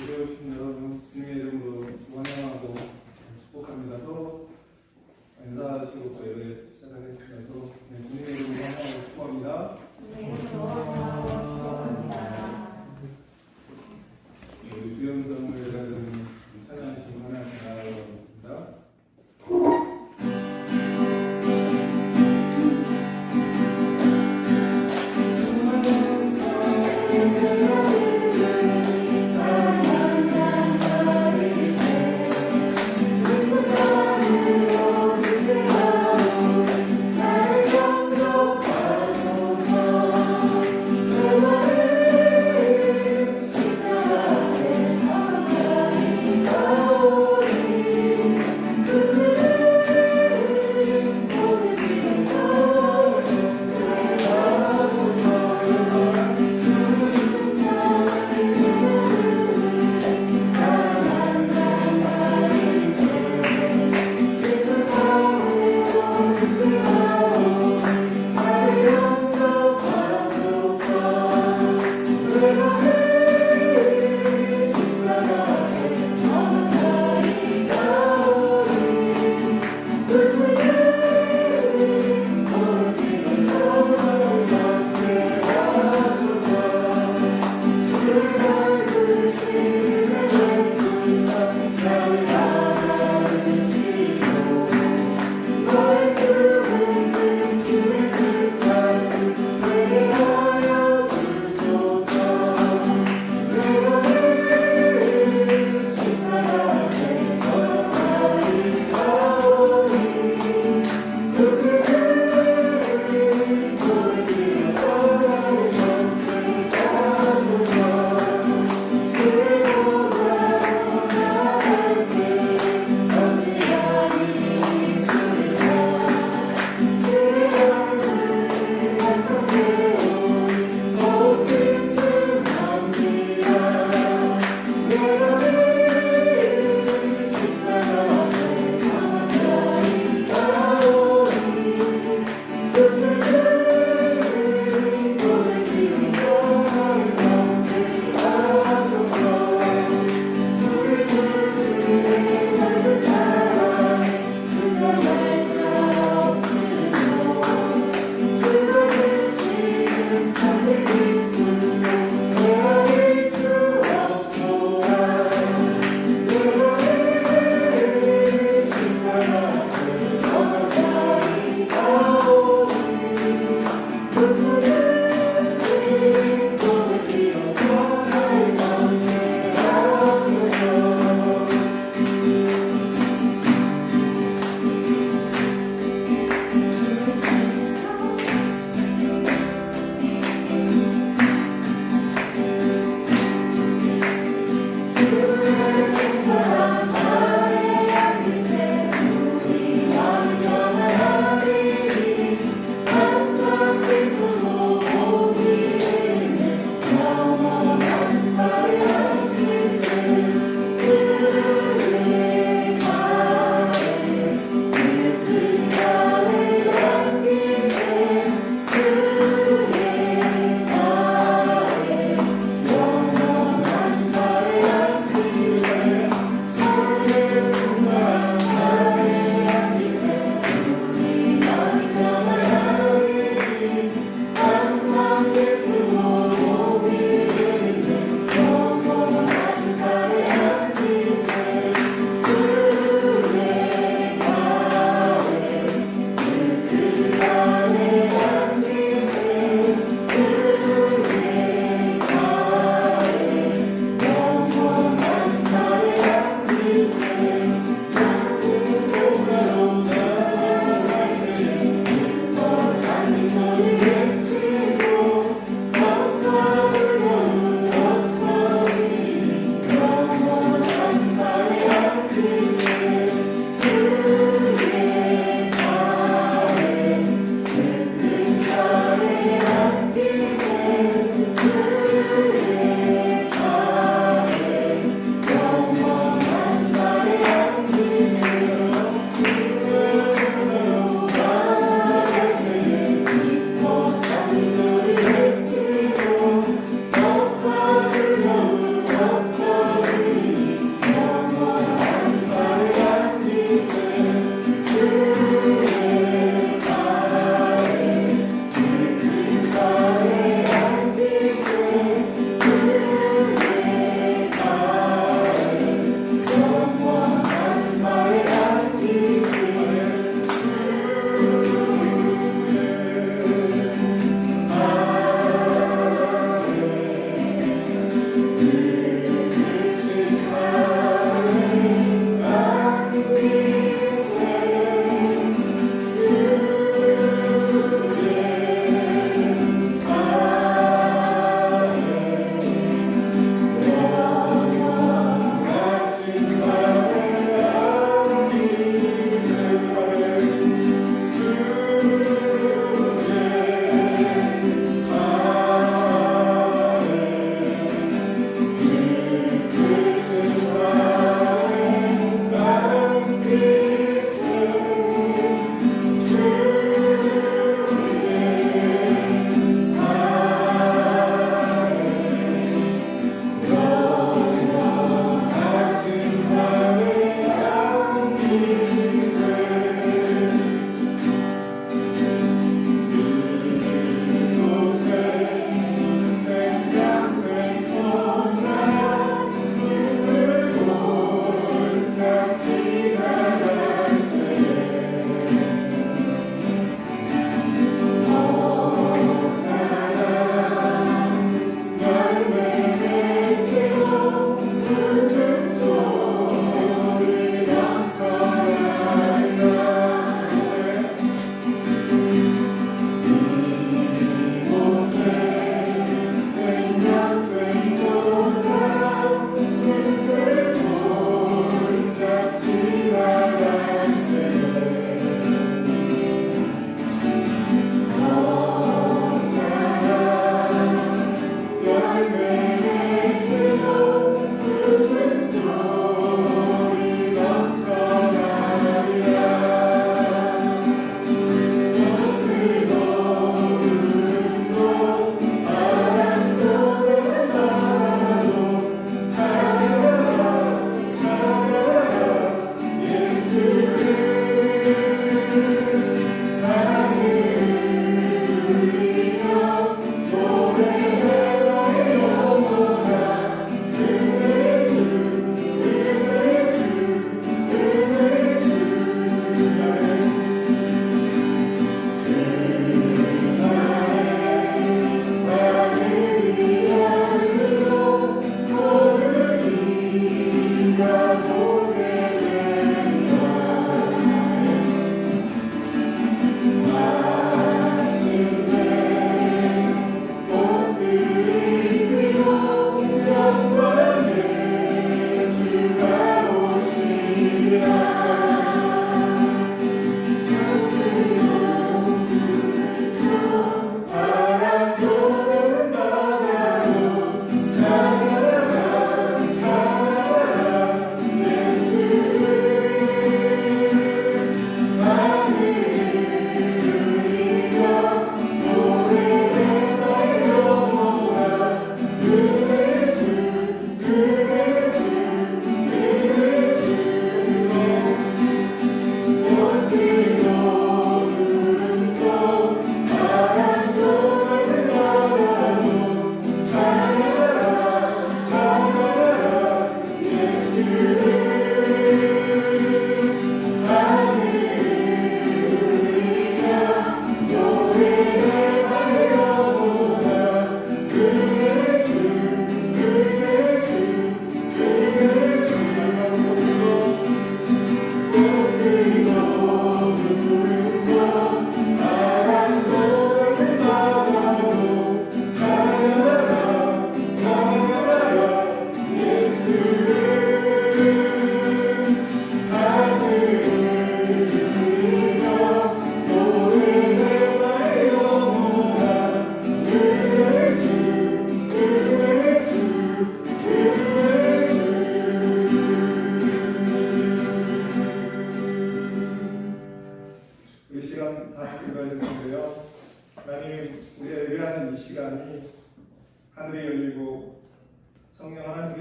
예배 오신 여러분 주님의 이름으로 환영하고 축복합니다. 서로 인사하시고 또 예배 시작하겠습니다. 서로 주님의 이름으로 환영하고 축복합니다. 우리 주영성을 찬양하시고 환영하겠습니다. 사랑하는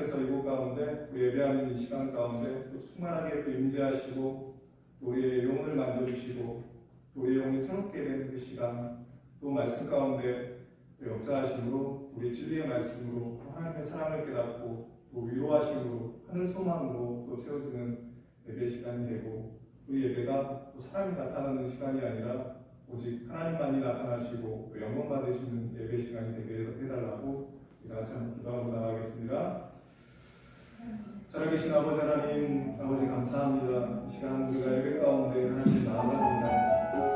하나님께서 이곳 가운데 우리 예배하는 이 시간 가운데 또 충만하게 또 임재하시고 또 우리의 영혼을 만져주시고 또 우리의 영혼이 새롭게 되는 그 시간 또 말씀 가운데 또 역사하심으로 우리 진리의 말씀으로 하나님의 사랑을 깨닫고 또 위로하심으로 하늘 소망으로 또 채워지는 예배 시간이 되고 우리 예배가 또 사람이 나타나는 시간이 아니라 오직 하나님만이 나타나시고 또 영광 받으시는 예배 시간이 되게 해달라고 우리가 같이 한번 기도하고 나가겠습니다. 살아계신 아버지 하나님, 아버지 감사합니다. 이 시간 우리가 예배 가운데 하나님 나아갑니다.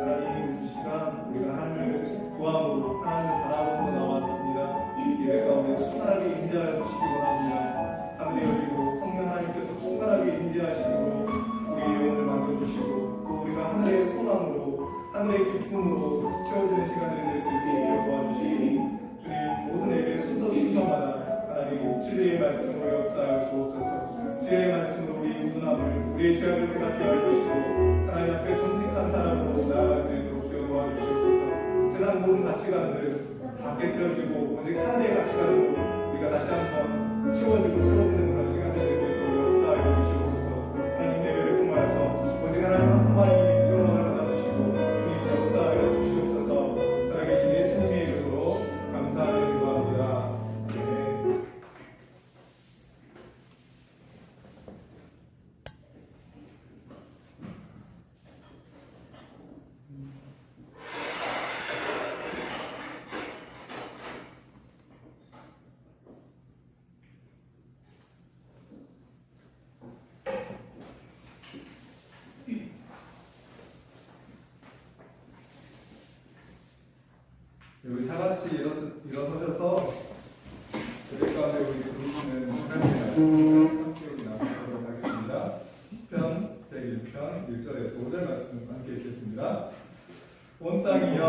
하나님 이 시간 우리가 하나님을 구함으로 하나님을 바라보고 나왔습니다. 예배 가운데 충만하게 임재하여 주시기 원합니다. 하늘이 열리고 성령 하나님께서 충만하게 임재하시고 우리의 영혼을 만들어주시고 또 우리가 하늘의 소망으로 하늘의 기쁨으로 채워지는 시간들이 될 수 있게 도와주시고 주님 모든 예배 순서 순서마다 하나님 진리의 말씀으로 역사하여 주옵소서. 진리의 말씀으로 우리의 문함을 우리의 죄악을 깨닫게 하여 주시고 하나님 앞에 정직한 사람으로 나아갈 수 있도록 주여 도와주시옵소서. 세상 모든 가치관들 다 깨뜨려지고 오직 하늘의 가치관으로 우리가 다시 한번 채워지고 새로워지는 그런 시간이 될 수 있도록 역사하여 주시옵소서. 하나님 예배를 통하여서 오직 하나님 한 분만이 영광을 받아주시고 주님 역사하여 주시옵소서. 살아계신 예수님의 이름으로 감사하며 기도합니다. 아멘. 우리 다 같이 일어서셔서 예배 가운데 우리 부르시는 하나님의 말씀을 함께 우리 나누도록 하겠습니다. 시편 101편 1절에서 5절 말씀 함께 읽겠습니다. 온 땅이여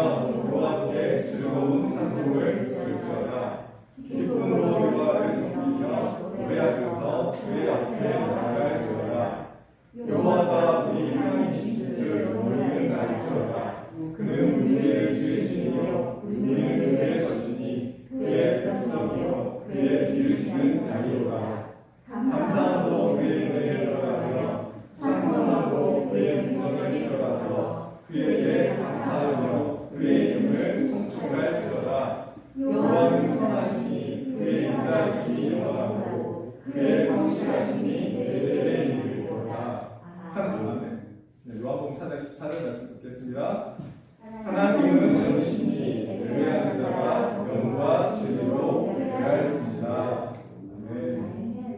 여호와께 즐거운 찬송을 부르시어라. 기쁨으로 여호와를 섬기며 노래하면서 그의 앞에 나아갈지어다. 여호와가 우리 하나님이신 줄 우리는 알지어다. 그는 우리의 주이시며 우리는 그의 것이니 그의 섭섭이요 그의 기르시는 아니로다. 감사함으로 그의 은혜에 들어가며 찬송함으로 그의 궁전에 들어가서 그에게 감사하며 그의 이름을 송축할지어다. 여호와는 선하시니 그의 인자하심이 영원하고 그의 성실하심이 대대에 이르리로다. 아멘. 요한복음 4장 말씀 듣겠습니다. 하나님은 영이시니 예배하는 자가 영과 진리로 예배할지니라. 아멘.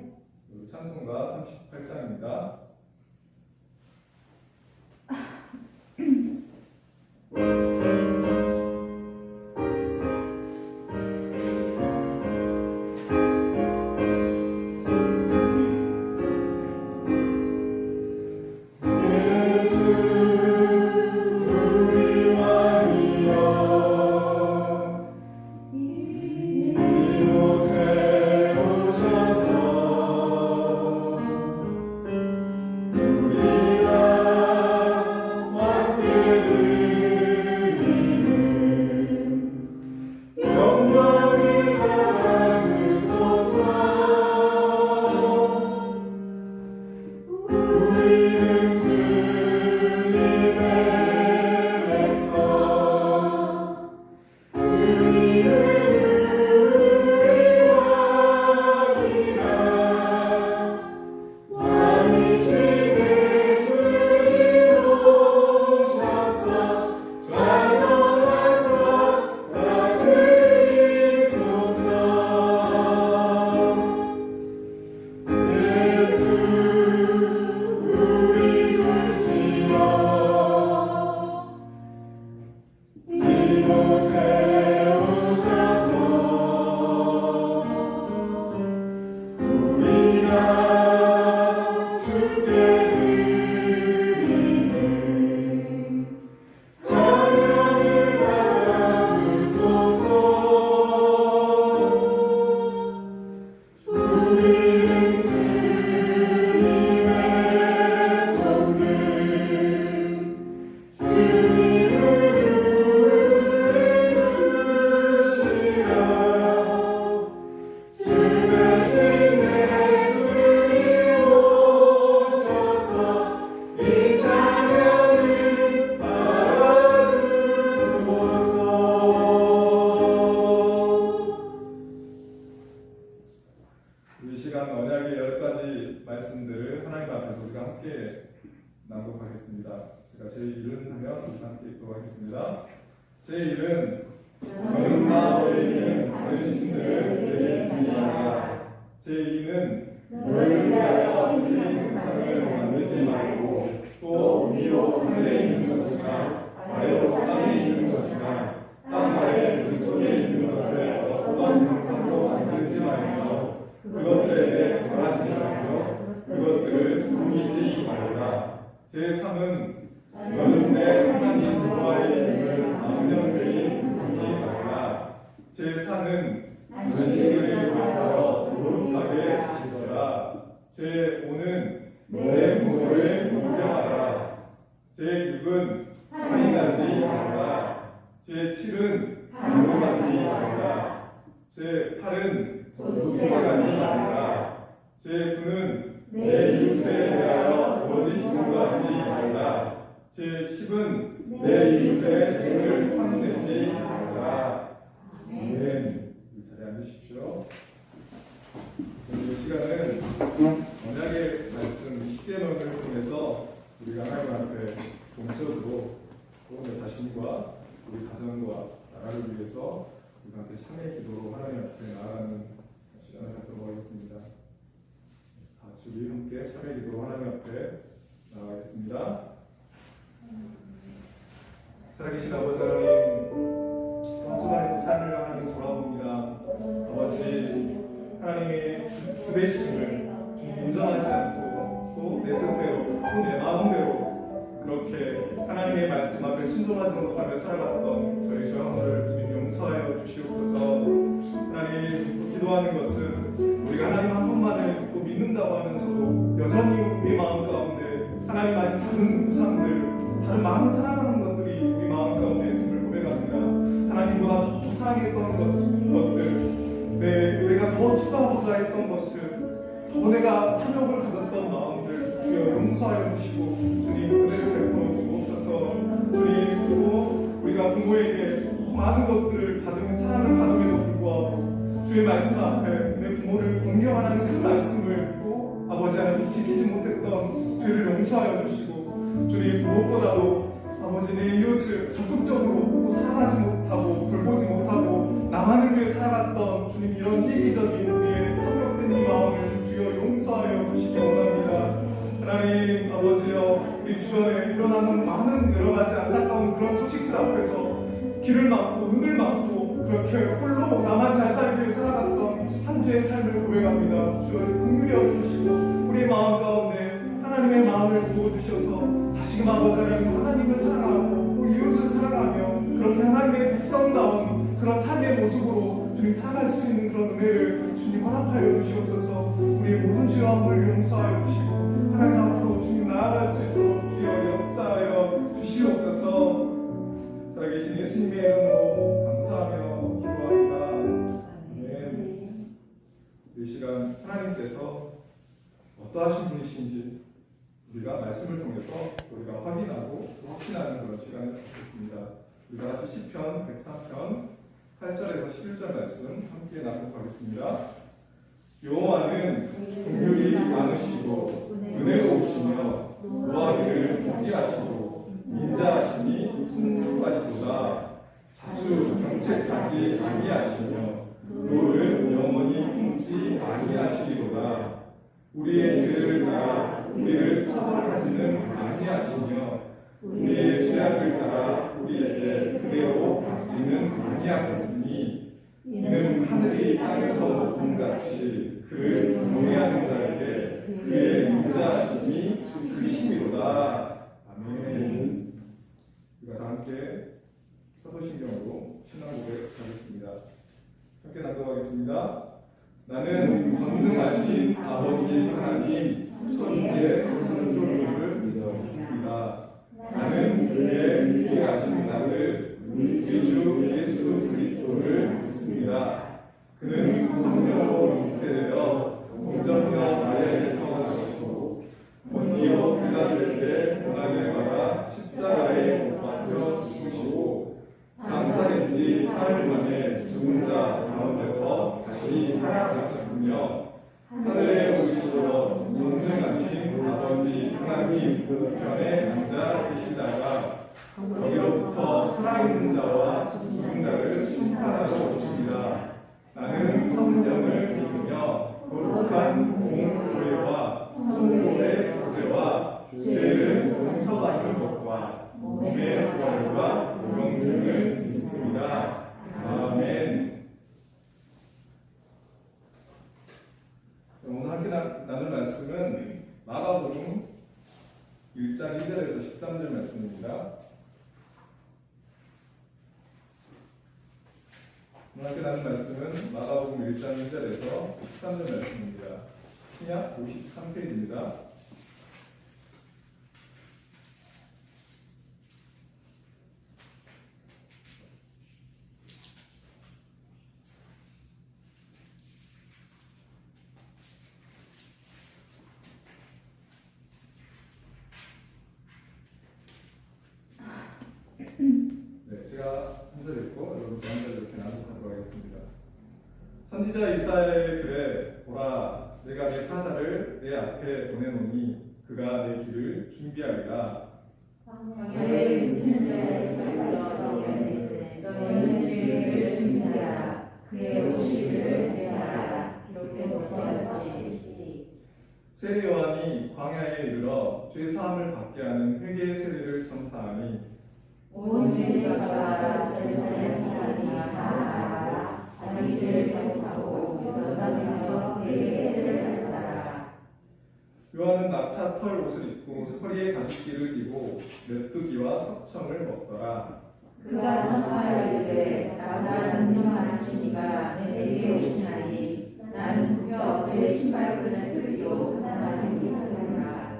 시간 언약의 10가지 말씀들을 하나님 앞에서 우리가 함께 낭독하겠습니다. 제가 제 일은 하면 우리 함께 읽도록 하겠습니다. 제 일은 너희나 너희는 다른 신들을 내게 두지 말라. 제 이는 너희를 위하여 세운 상을 만들지 말고 또 위로 하늘에 있는 것이나 아래로 땅에 있는 것이나 땅 아래 물속에 있는 것을 어떤 형상도 만들지 말며 그것들에 절하지 말며 그것들을 섬기지 말라. 제3은 너는 내 하나님 여호와의 이름을 망령되이 부르지 말라. 제4는 음식을 위하여 거룩하게 지켜라. 제5는 내 부모를 공경하라. 제6은 살인하지 말라. 제7은 강도하지 말라. 제8은 도둑질하지 말라. 제9는 내 이웃에 대하여 거짓 증거하지 말라. 제10은 내 이웃의 죄를 탐내지 말라. 아멘. 이 자리에 앉으십시오. 오늘 시간은 언약의 말씀 십계명을 통해서 우리가 하나님 앞에 동적으로 또 내 자신과 우리 가정과 나라를 위해서 우리 함께 참회 기도로 하나님 앞에 나아가는 시간을 갖도록 하겠습니다. 같이 우리 함께 참회 기도로 하나님 앞에 나아가겠습니다. 살아계신 아버지 하나님, 한 주간의 삶을 하나님 돌아봅니다. 아버지 하나님의 주되심을 인정하지 않고 또 내 뜻대로 또 내 마음대로 그렇게 하나님의 말씀 앞에 순종하지 못하며 살아갔던 저희 조상들을 주님 용서하여 주시옵소서. 하나님, 기도하는 것은 우리가 하나님 한 분만을 믿고 믿는다고 하면서도 여전히 우리 마음 가운데 하나님 아닌 다른 우상들, 다른 많은 사랑하는 것들이 우리 마음 가운데 있음을 고백합니다. 하나님보다 더 사랑했던 것들, 내가 더 추구하고자 했던 것들, 더 내가 탐욕을 가졌던 마음들 주여 용서하여 주시고 주님 은혜를 베풀어 주옵소서. 주님, 또 우리가 부모에게 많은 것들을 받으면 사랑을 받음에도 불구하고 주의 말씀 앞에 내 부모를 공경하라는 그 말씀을 또 아버지 하나님 지키지 못했던 죄를 용서하여 주시고 주님, 무엇보다도 아버지 내 이웃을 적극적으로 또 사랑하지 못하고 돌보지 못하고 나만을 위해 살아갔던 주님, 이런 이기적인 우리의 탐욕된 이 마음을 주여 용서하여 주시기 원합니다. 하나님 아버지여, 우리 주변에 일어나는 많은 여러 가지 안타까운 그런 소식들 앞에서 길을 막고 눈을 막고 그렇게 홀로 나만 잘 살기 위해 살아갔던 한 주의 삶을 고백합니다. 주여 긍휼히 여겨주시고 우리 마음 가운데 하나님의 마음을 부어주셔서 다시금 아버지 하나님을 사랑하고 또 이웃을 사랑하며 그렇게 하나님의 백성다운 그런 삶의 모습으로 주님 살아갈 수 있는 그런 은혜를 주님 허락하여 주시옵소서. 우리의 모든 죄악을 용서하여 주시고 하나님 앞으로 주님 나아갈 수 있도록 주여 역사하여 주시옵소서. 살아계신 예수님의 이름으로 감사하며 기도합니다. 아멘. 이 시간 하나님께서 어떠하신 분이신지 우리가 말씀을 통해서 우리가 확인하고 확신하는 그런 시간을 갖겠습니다. 우리가 같이 시편 103편 8절에서 11절 말씀 함께 낭독하겠습니다. 여호와는 긍휼이 많으시고 은혜로우시며 노하기를 복지하시고 인자하시니 풍족하시도다. 자주 정책하지 아니하시며 노를 영원히 품지 아니하시리로다. 우리의 죄를 따라 우리를 처벌하지는 아니하시며 우리의 죄악을 따라 우리에게 그대로 갚지는 아니하셨으니 이는 하늘이 땅에서 높음 같이 그를 경외하는 자에게 그의 인자하심이 크심이로다. 아멘. 우리가 다 함께 사도신경으로 신앙 고백하겠습니다. 함께 낭독하겠습니다. 나는 전능하신 아버지 하나님 천지의 창조주를 믿습니다. 나는 그의 위대하신 나를 우리 주 예수 그리스도를 믿습니다. 그는 성령으로 잉태되어 동정녀 마리아에서 나셨고 본디오 빌라도에게 고난을 받아 십자가에 못 박혀 죽으시고 장사된 지 사흘 만에 죽은 자 가운데서 다시 살아나셨으며 하늘에 하나님이 그 편에 앉아 계시다가 거기로부터 살아있는 자와 죽은 자를 심판하러 오십니다. 나는 성령을 믿으며 거룩한 공교회와 성도의 교제와 죄를 용서받는 것과 몸의 부활과 영생을 믿습니다. 아멘. 오늘 함께 나눌 말씀은 마가복음 1장 1절에서 13절 말씀입니다. 오늘 함께 나눌 말씀은 마가복음 1장 1절에서 13절 말씀입니다. 신약 53페이지입니다. 네, 제가 한 절 읽고 여러분 한 절 이렇게 낭독하도록 하겠습니다. 선지자 이사야의 글에 보라, 내가 내 사자를 내 앞에 보내노니 그가 내 길을 준비하리라. 광야에 미치는 자의 소리가 너희는 주의 준비하라. 그의 오시기를 기다리라. 기록된 것과 같이. 세례 요한이 광야에 이르러 죄 사함을 받게 하는 회개의 세례를 전파하니 온 유대인과 제사장 사람이 다 알아. 자기 죄를 자복하고 연단해서 내게 세례를 받아라. 요한은 낙타 털 옷을 입고 허리에 가죽띠를 띠고 메뚜기와 석청을 먹더라. 그가 전파하여 이르되 나보다 능력 많으시니가 내 뒤에 오시나니 나는 구겨 그의 신발끈을 풀리요 하나 생기하노라.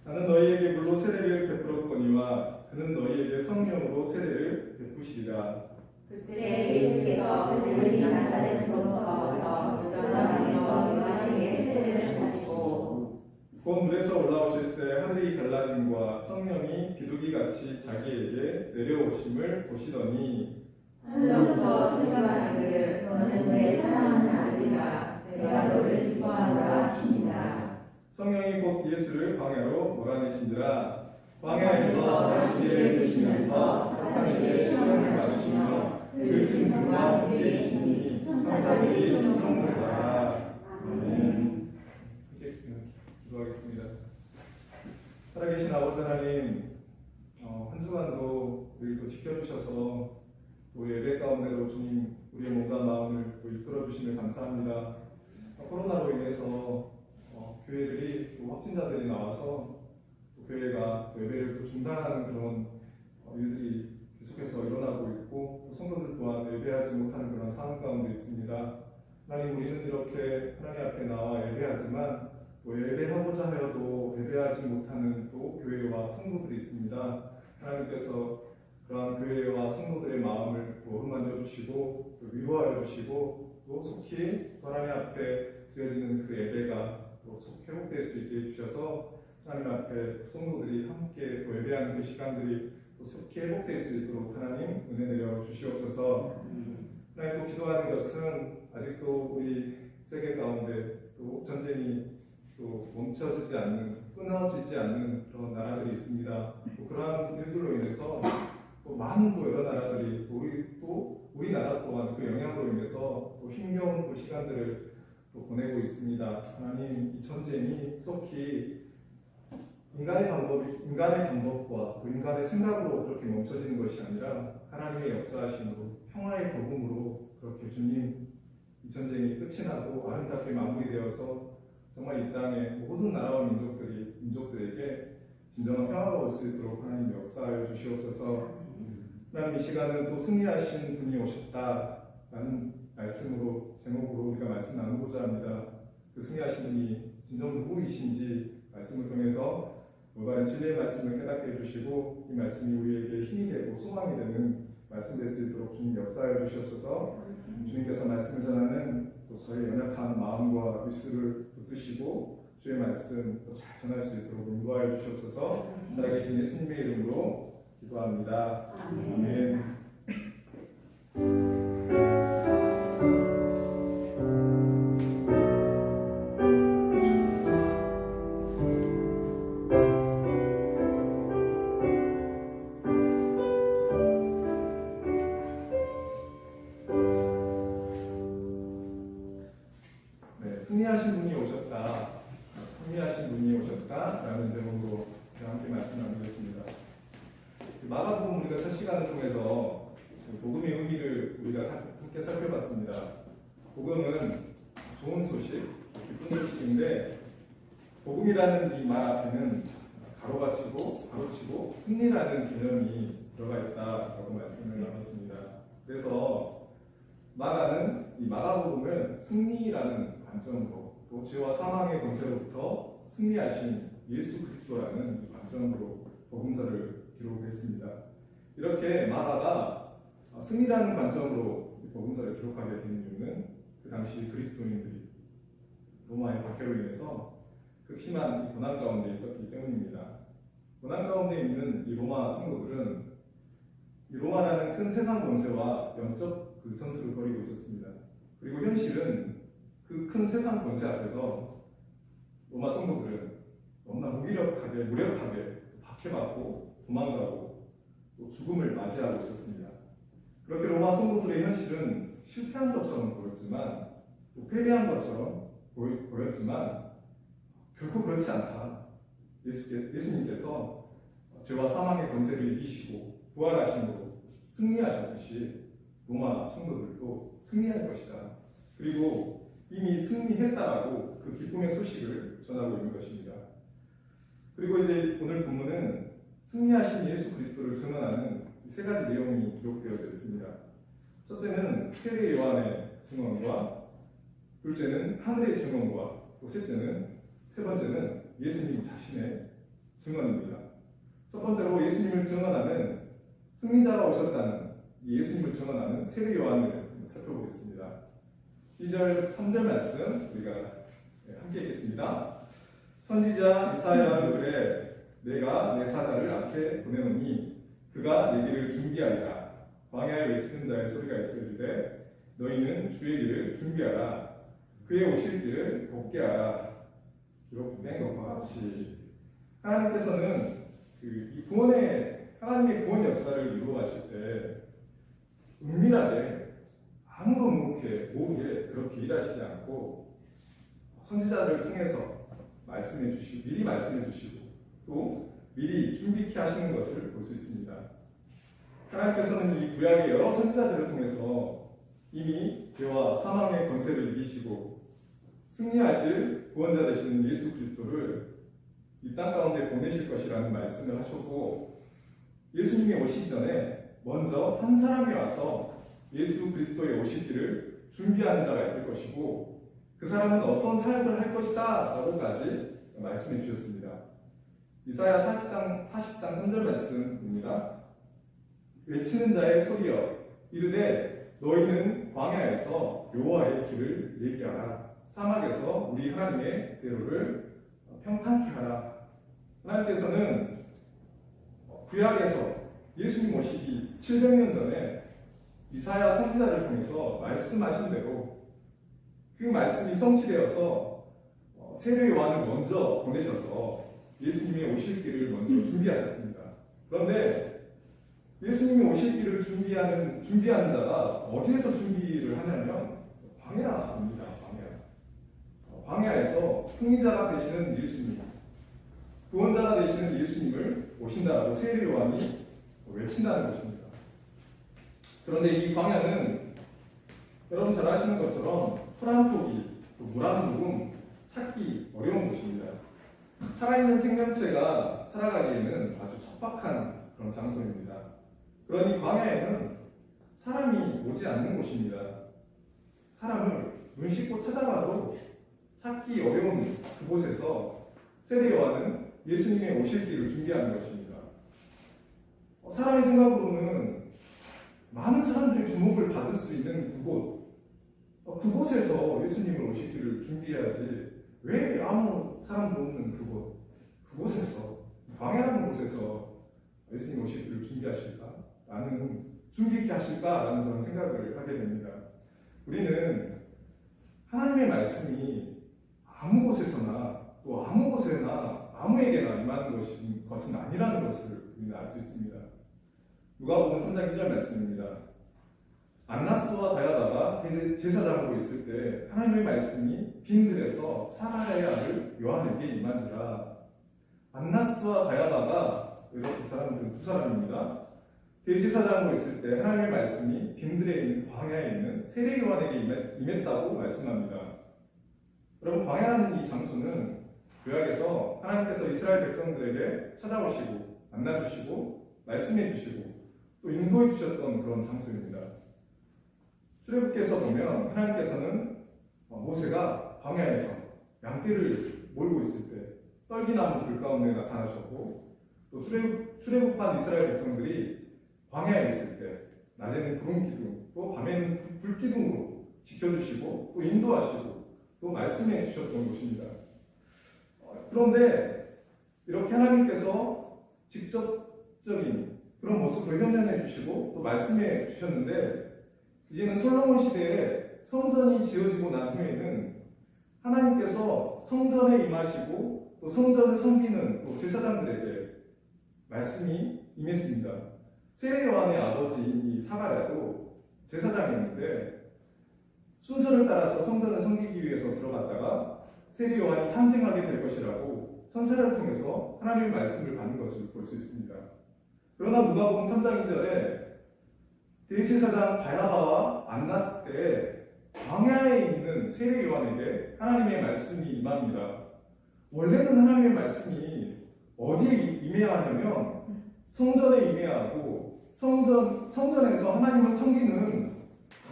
나는 너희에게 물로 세례를 베풀었거니와 그는 너희에게 성령으로 세례를 베푸시리라. 그때 예수께서 갈릴리 나사렛으로부터 와서 요단강에서 요한에게 세례를 하시고 곧 물에서 올라오실새 하늘이 갈라짐과 성령이 비둘기같이 자기에게 내려오심을 보시더니 하늘로부터 소리가 나기를 너는 내 사랑하는 아들이라 내가 너를 기뻐하노라 하시니라. 성령이 곧 예수를 광야로 몰아내신지라. 광야에서 40일을 드시면서 사탄에게 시험을 받으시며 그 증상과 함께 계시니 천사들이 성령을 따라. 아멘. 기도하겠습니다. 살아계신 아버지 하나님, 한 주간도 우리 또 지켜주셔서 또 예배 가운데로 주님 우리의 몸과 마음을 또 이끌어 주심을 감사합니다. 코로나로 인해서 교회들이 또 확진자들이 나와서 또 교회가 또 예배를 또 중단하는 그런 일들이 계속해서 일어나고 있고 또 성도들 또한 예배하지 못하는 그런 상황 가운데 있습니다. 하나님, 우리는 이렇게 하나님 앞에 나와 예배하지만 또 예배하고자 하여도 예배하지 못하는 또 교회와 성도들이 있습니다. 하나님께서 그러한 교회와 성도들의 마음을 또 어루만져 주시고 또 위로하여 주시고 또 속히 하나님 앞에 드려지는 그 예배가 또 속 회복될 수 있게 해주셔서 하나님 앞에 성도들이 함께 또 예배하는 그 시간들이 또 속히 회복될 수 있도록 하나님 은혜 내려 주시옵소서. 하나님, 또 기도하는 것은 아직도 우리 세계 가운데 또 전쟁이 또 멈춰지지 않는, 끊어지지 않는 그런 나라들이 있습니다. 또 그러한 일들로 인해서 또 많은 또 여러 나라들이 또 우리나라 또한 그 영향으로 인해서 또 힘겨운 또 시간들을 또 보내고 있습니다. 하나님, 이 전쟁이 속히 인간의 방법과 또 인간의 생각으로 그렇게 멈춰지는 것이 아니라 하나님의 역사하심으로 평화의 복음으로 그렇게 주님 이 전쟁이 끝이 나고 아름답게 마무리되어서 정말 이 땅의 모든 나라와 민족들에게 진정한 평화가 올 수 있도록 하나님 역사하여 주시옵소서. 하나님, 이 시간은 또 승리하신 분이 오셨다라는 말씀으로 제목으로 우리가 말씀 나누고자 합니다. 그 승리하신 분이 진정 누구이신지 말씀을 통해서 올바른 진리의 말씀을 깨닫게 해주시고 이 말씀이 우리에게 힘이 되고 소망이 되는 말씀 될 수 있도록 주님 역사하여 주시옵소서. 주님께서 말씀을 전하는 또 저의 연약한 마음과 입술을 붙드시고 주의 말씀 또 잘 전할 수 있도록 인도하여 주시옵소서. 살아계신 예수님의 이름으로 기도합니다. 아멘. 마가복음 우리가 첫 시간을 통해서 복음의 의미를 우리가 함께 살펴봤습니다. 복음은 좋은 소식, 기쁜 소식인데 복음이라는 이 말 앞에는 가로치고 승리라는 개념이 들어가 있다라고 말씀을 나눴습니다. 그래서 마가는 이 마가복음을 승리라는 관점으로 또 죄와 사망의 권세로부터 승리하신 예수 그리스도라는 관점으로 복음서를 기록했습니다. 이렇게 마가가 승리라는 관점으로 복음서를 기록하게 된 이유는 그 당시 그리스도인들이 로마의 박해로 인해서 극심한 고난 가운데 있었기 때문입니다. 고난 가운데 있는 이 로마 성도들은 이 로마라는 큰 세상 권세와 영적 전투를 벌이고 있었습니다. 그리고 현실은 그 큰 세상 권세 앞에서 로마 성도들은 너무나 무력하게 박해받고 도망가고 또 죽음을 맞이하고 있었습니다. 그렇게 로마 성도들의 현실은 실패한 것처럼 보였지만 또 패배한 것처럼 보였지만 결코 그렇지 않다. 예수님께서 죄와 사망의 권세를 이기시고 부활하심으로 승리하셨듯이 로마 성도들도 승리할 것이다. 그리고 이미 승리했다라고 그 기쁨의 소식을 전하고 있는 것입니다. 그리고 이제 오늘 본문은 승리하신 예수 그리스도를 증언하는 세 가지 내용이 기록되어져 있습니다. 첫째는 세례 요한의 증언과, 둘째는 하늘의 증언과, 또 세 번째는 예수님 자신의 증언입니다. 첫 번째로 예수님을 증언하는 승리자가 오셨다는 예수님을 증언하는 세례 요한을 살펴보겠습니다. 2절, 3절 말씀 우리가 함께 읽겠습니다. 선지자 이사야가 이르되 내가 내 사자를 앞에 보내노니 그가 내 길을 준비하리라. 광야에 외치는 자의 소리가 있으리되 너희는 주의 길을 준비하라. 그의 오실 길을 곱게 하라. 기록된 것과 같이 하나님께서는 이 하나님의 구원 역사를 이루어가실 때 은밀하게 아무도 모르게 그렇게 일하시지 않고 선지자를 통해서 미리 말씀해 주시고 또 미리 준비케 하시는 것을 볼 수 있습니다. 하나님께서는 이 구약의 여러 선지자들을 통해서 이미 죄와 사망의 권세를 이기시고 승리하실 구원자 되시는 예수 그리스도를 이 땅 가운데 보내실 것이라는 말씀을 하셨고, 예수님이 오시기 전에 먼저 한 사람이 와서 예수 그리스도의 오실 길을 준비하는 자가 있을 것이고 그 사람은 어떤 사역을 할 것이다 라고까지 말씀해 주셨습니다. 이사야 40장 3절 말씀입니다. 외치는 자의 소리여 이르되 너희는 광야에서 여호와의 길을 얘기하라. 사막에서 우리 하나님의 대로를 평탄케 하라. 하나님께서는 구약에서 예수님 오시기 700년 전에 이사야 선지자를 통해서 말씀하신 대로 그 말씀이 성취되어서 세례 요한을 먼저 보내셔서 예수님의 오실 길을 먼저 준비하셨습니다. 그런데 예수님이 오실 길을 준비하는 자가 어디에서 준비를 하냐면 광야입니다. 광야에서 승리자가 되시는 예수님, 구원자가 되시는 예수님을 오신다라고 세례 요한이 외친다는 것입니다. 그런데 이 광야는 여러분 잘 아시는 것처럼 풀 한 포기, 물 한 모금 찾기 어려운 곳입니다. 살아있는 생명체가 살아가기에는 아주 척박한 그런 장소입니다. 그러니 광야에는 사람이 오지 않는 곳입니다. 사람을 눈 씻고 찾아가도 찾기 어려운 그곳에서 세례 요한은 예수님의 오실 길을 준비하는 것입니다. 사람의 생각으로는 많은 사람들이 주목을 받을 수 있는 그곳에서 예수님을 오실 길을 준비해야지 왜 아무 사람도 없는 그곳에서 광야라는 곳에서 예수님 오실 길을 준비케 하실까라는 그런 생각을 하게 됩니다. 우리는 하나님의 말씀이 아무 곳에서나 또 아무 곳에나 아무에게나 임하는 것은 아니라는 것을 우리는 알 수 있습니다. 누가복음 3장 1절 말씀입니다. 안나스와 다야다가 제사장으로 있을 때 하나님의 말씀이 빈들에서 사라의 아들 요한에게 임한지라. 안나스와 다야다가 이 사람들은 두 사람입니다. 대제사장으로 있을 때 하나님의 말씀이 빈들에 있는 광야에 있는 세례 요한에게 임했다고 말씀합니다. 여러분, 광야라는 이 장소는 구약에서 하나님께서 이스라엘 백성들에게 찾아오시고 만나주시고 말씀해 주시고 또 인도해 주셨던 그런 장소입니다. 출애굽기에서 보면 하나님께서는 모세가 광야에서 양떼를 몰고 있을 때 떨기나무 불 가운데 나타나셨고, 또 출애굽한 이스라엘 백성들이 광야에 있을 때 낮에는 구름 기둥, 또 밤에는 불 기둥으로 지켜주시고 또 인도하시고 또 말씀해 주셨던 곳입니다. 그런데 이렇게 하나님께서 직접적인 그런 모습으로 현현해 주시고 또 말씀해 주셨는데, 이제는 솔로몬 시대에 성전이 지어지고 난 후에는 하나님께서 성전에 임하시고 또 성전을 섬기는 또 제사장들에게 말씀이 임했습니다. 세례 요한의 아버지인 이 사가랴도 제사장이었는데 순서를 따라서 성전을 섬기기 위해서 들어갔다가 세례 요한이 탄생하게 될 것이라고 천사를 통해서 하나님의 말씀을 받는 것을 볼 수 있습니다. 그러나 누가복음 3장 2절에 대제사장 바야바와 만났을 때 광야에 있는 세례 요한에게 하나님의 말씀이 임합니다. 원래는 하나님의 말씀이 어디에 임해야 하냐면 성전에 임해야 하고, 성전에서 하나님을 섬기는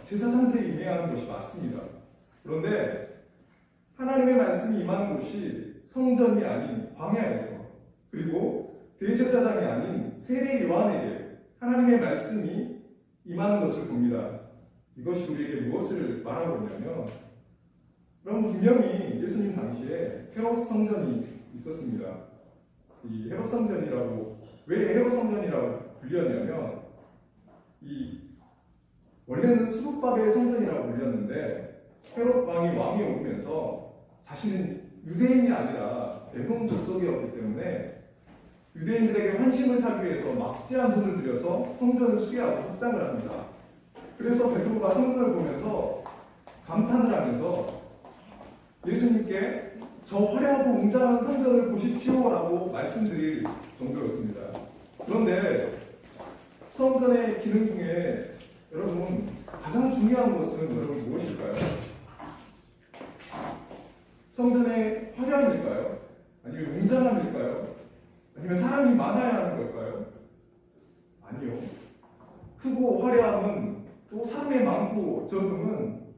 제사장들이 임해야 하는 것이 맞습니다. 그런데 하나님의 말씀이 임하는 곳이 성전이 아닌 광야에서, 그리고 대제사장이 아닌 세례 요한에게 하나님의 말씀이 임하는 것을 봅니다. 이것이 우리에게 무엇을 말하고 있냐면, 그럼 분명히 예수님 당시에 헤롯 성전이 있었습니다. 이 헤롯 성전이라고, 왜 헤롯 성전이라고 불렸냐면, 원래는 수룹바벨 성전이라고 불렸는데 헤롯 왕이 오면서 자신은 유대인이 아니라 에돔 족속이었기 때문에 유대인들에게 환심을 사기 위해서 막대한 돈을 들여서 성전을 수리하고 확장을 합니다. 그래서 베드로가 성전을 보면서 감탄을 하면서 예수님께 저 화려하고 웅장한 성전을 보십시오라고 말씀드릴 정도였습니다. 그런데 성전의 기능 중에 여러분 가장 중요한 것은 여러분 무엇일까요? 성전의 화려함일까요? 아니면 웅장함일까요? 아니면 사람이 많아야 하는 걸까요? 아니요. 크고 화려함은, 또 사람이 많고 적음은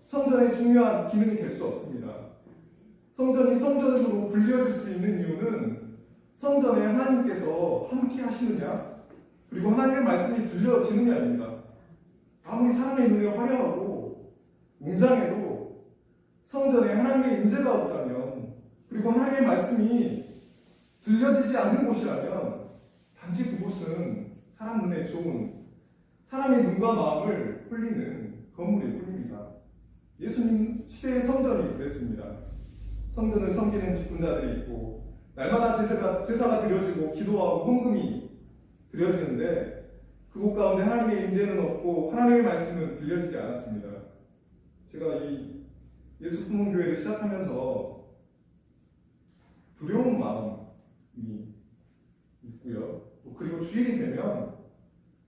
성전의 중요한 기능이 될 수 없습니다. 성전이 성전으로 불려질 수 있는 이유는 성전에 하나님께서 함께 하시느냐, 그리고 하나님의 말씀이 들려지느냐입니다. 아무리 사람의 눈에 화려하고 웅장해도 성전에 하나님의 임재가 없다면, 그리고 하나님의 말씀이 들려지지 않는 곳이라면 단지 그곳은 사람 눈에 좋은, 사람의 눈과 마음을 홀리는 건물일 뿐입니다. 예수님 시대의 성전이 그랬습니다. 성전을 섬기는 직분자들이 있고 날마다 제사가 드려지고 기도하고 헌금이 드려지는데 그곳 가운데 하나님의 임재는 없고 하나님의 말씀은 들려지지 않았습니다. 제가 이 예수 품문교회를 시작하면서 두려운 마음이 있고요. 그리고 주일이 되면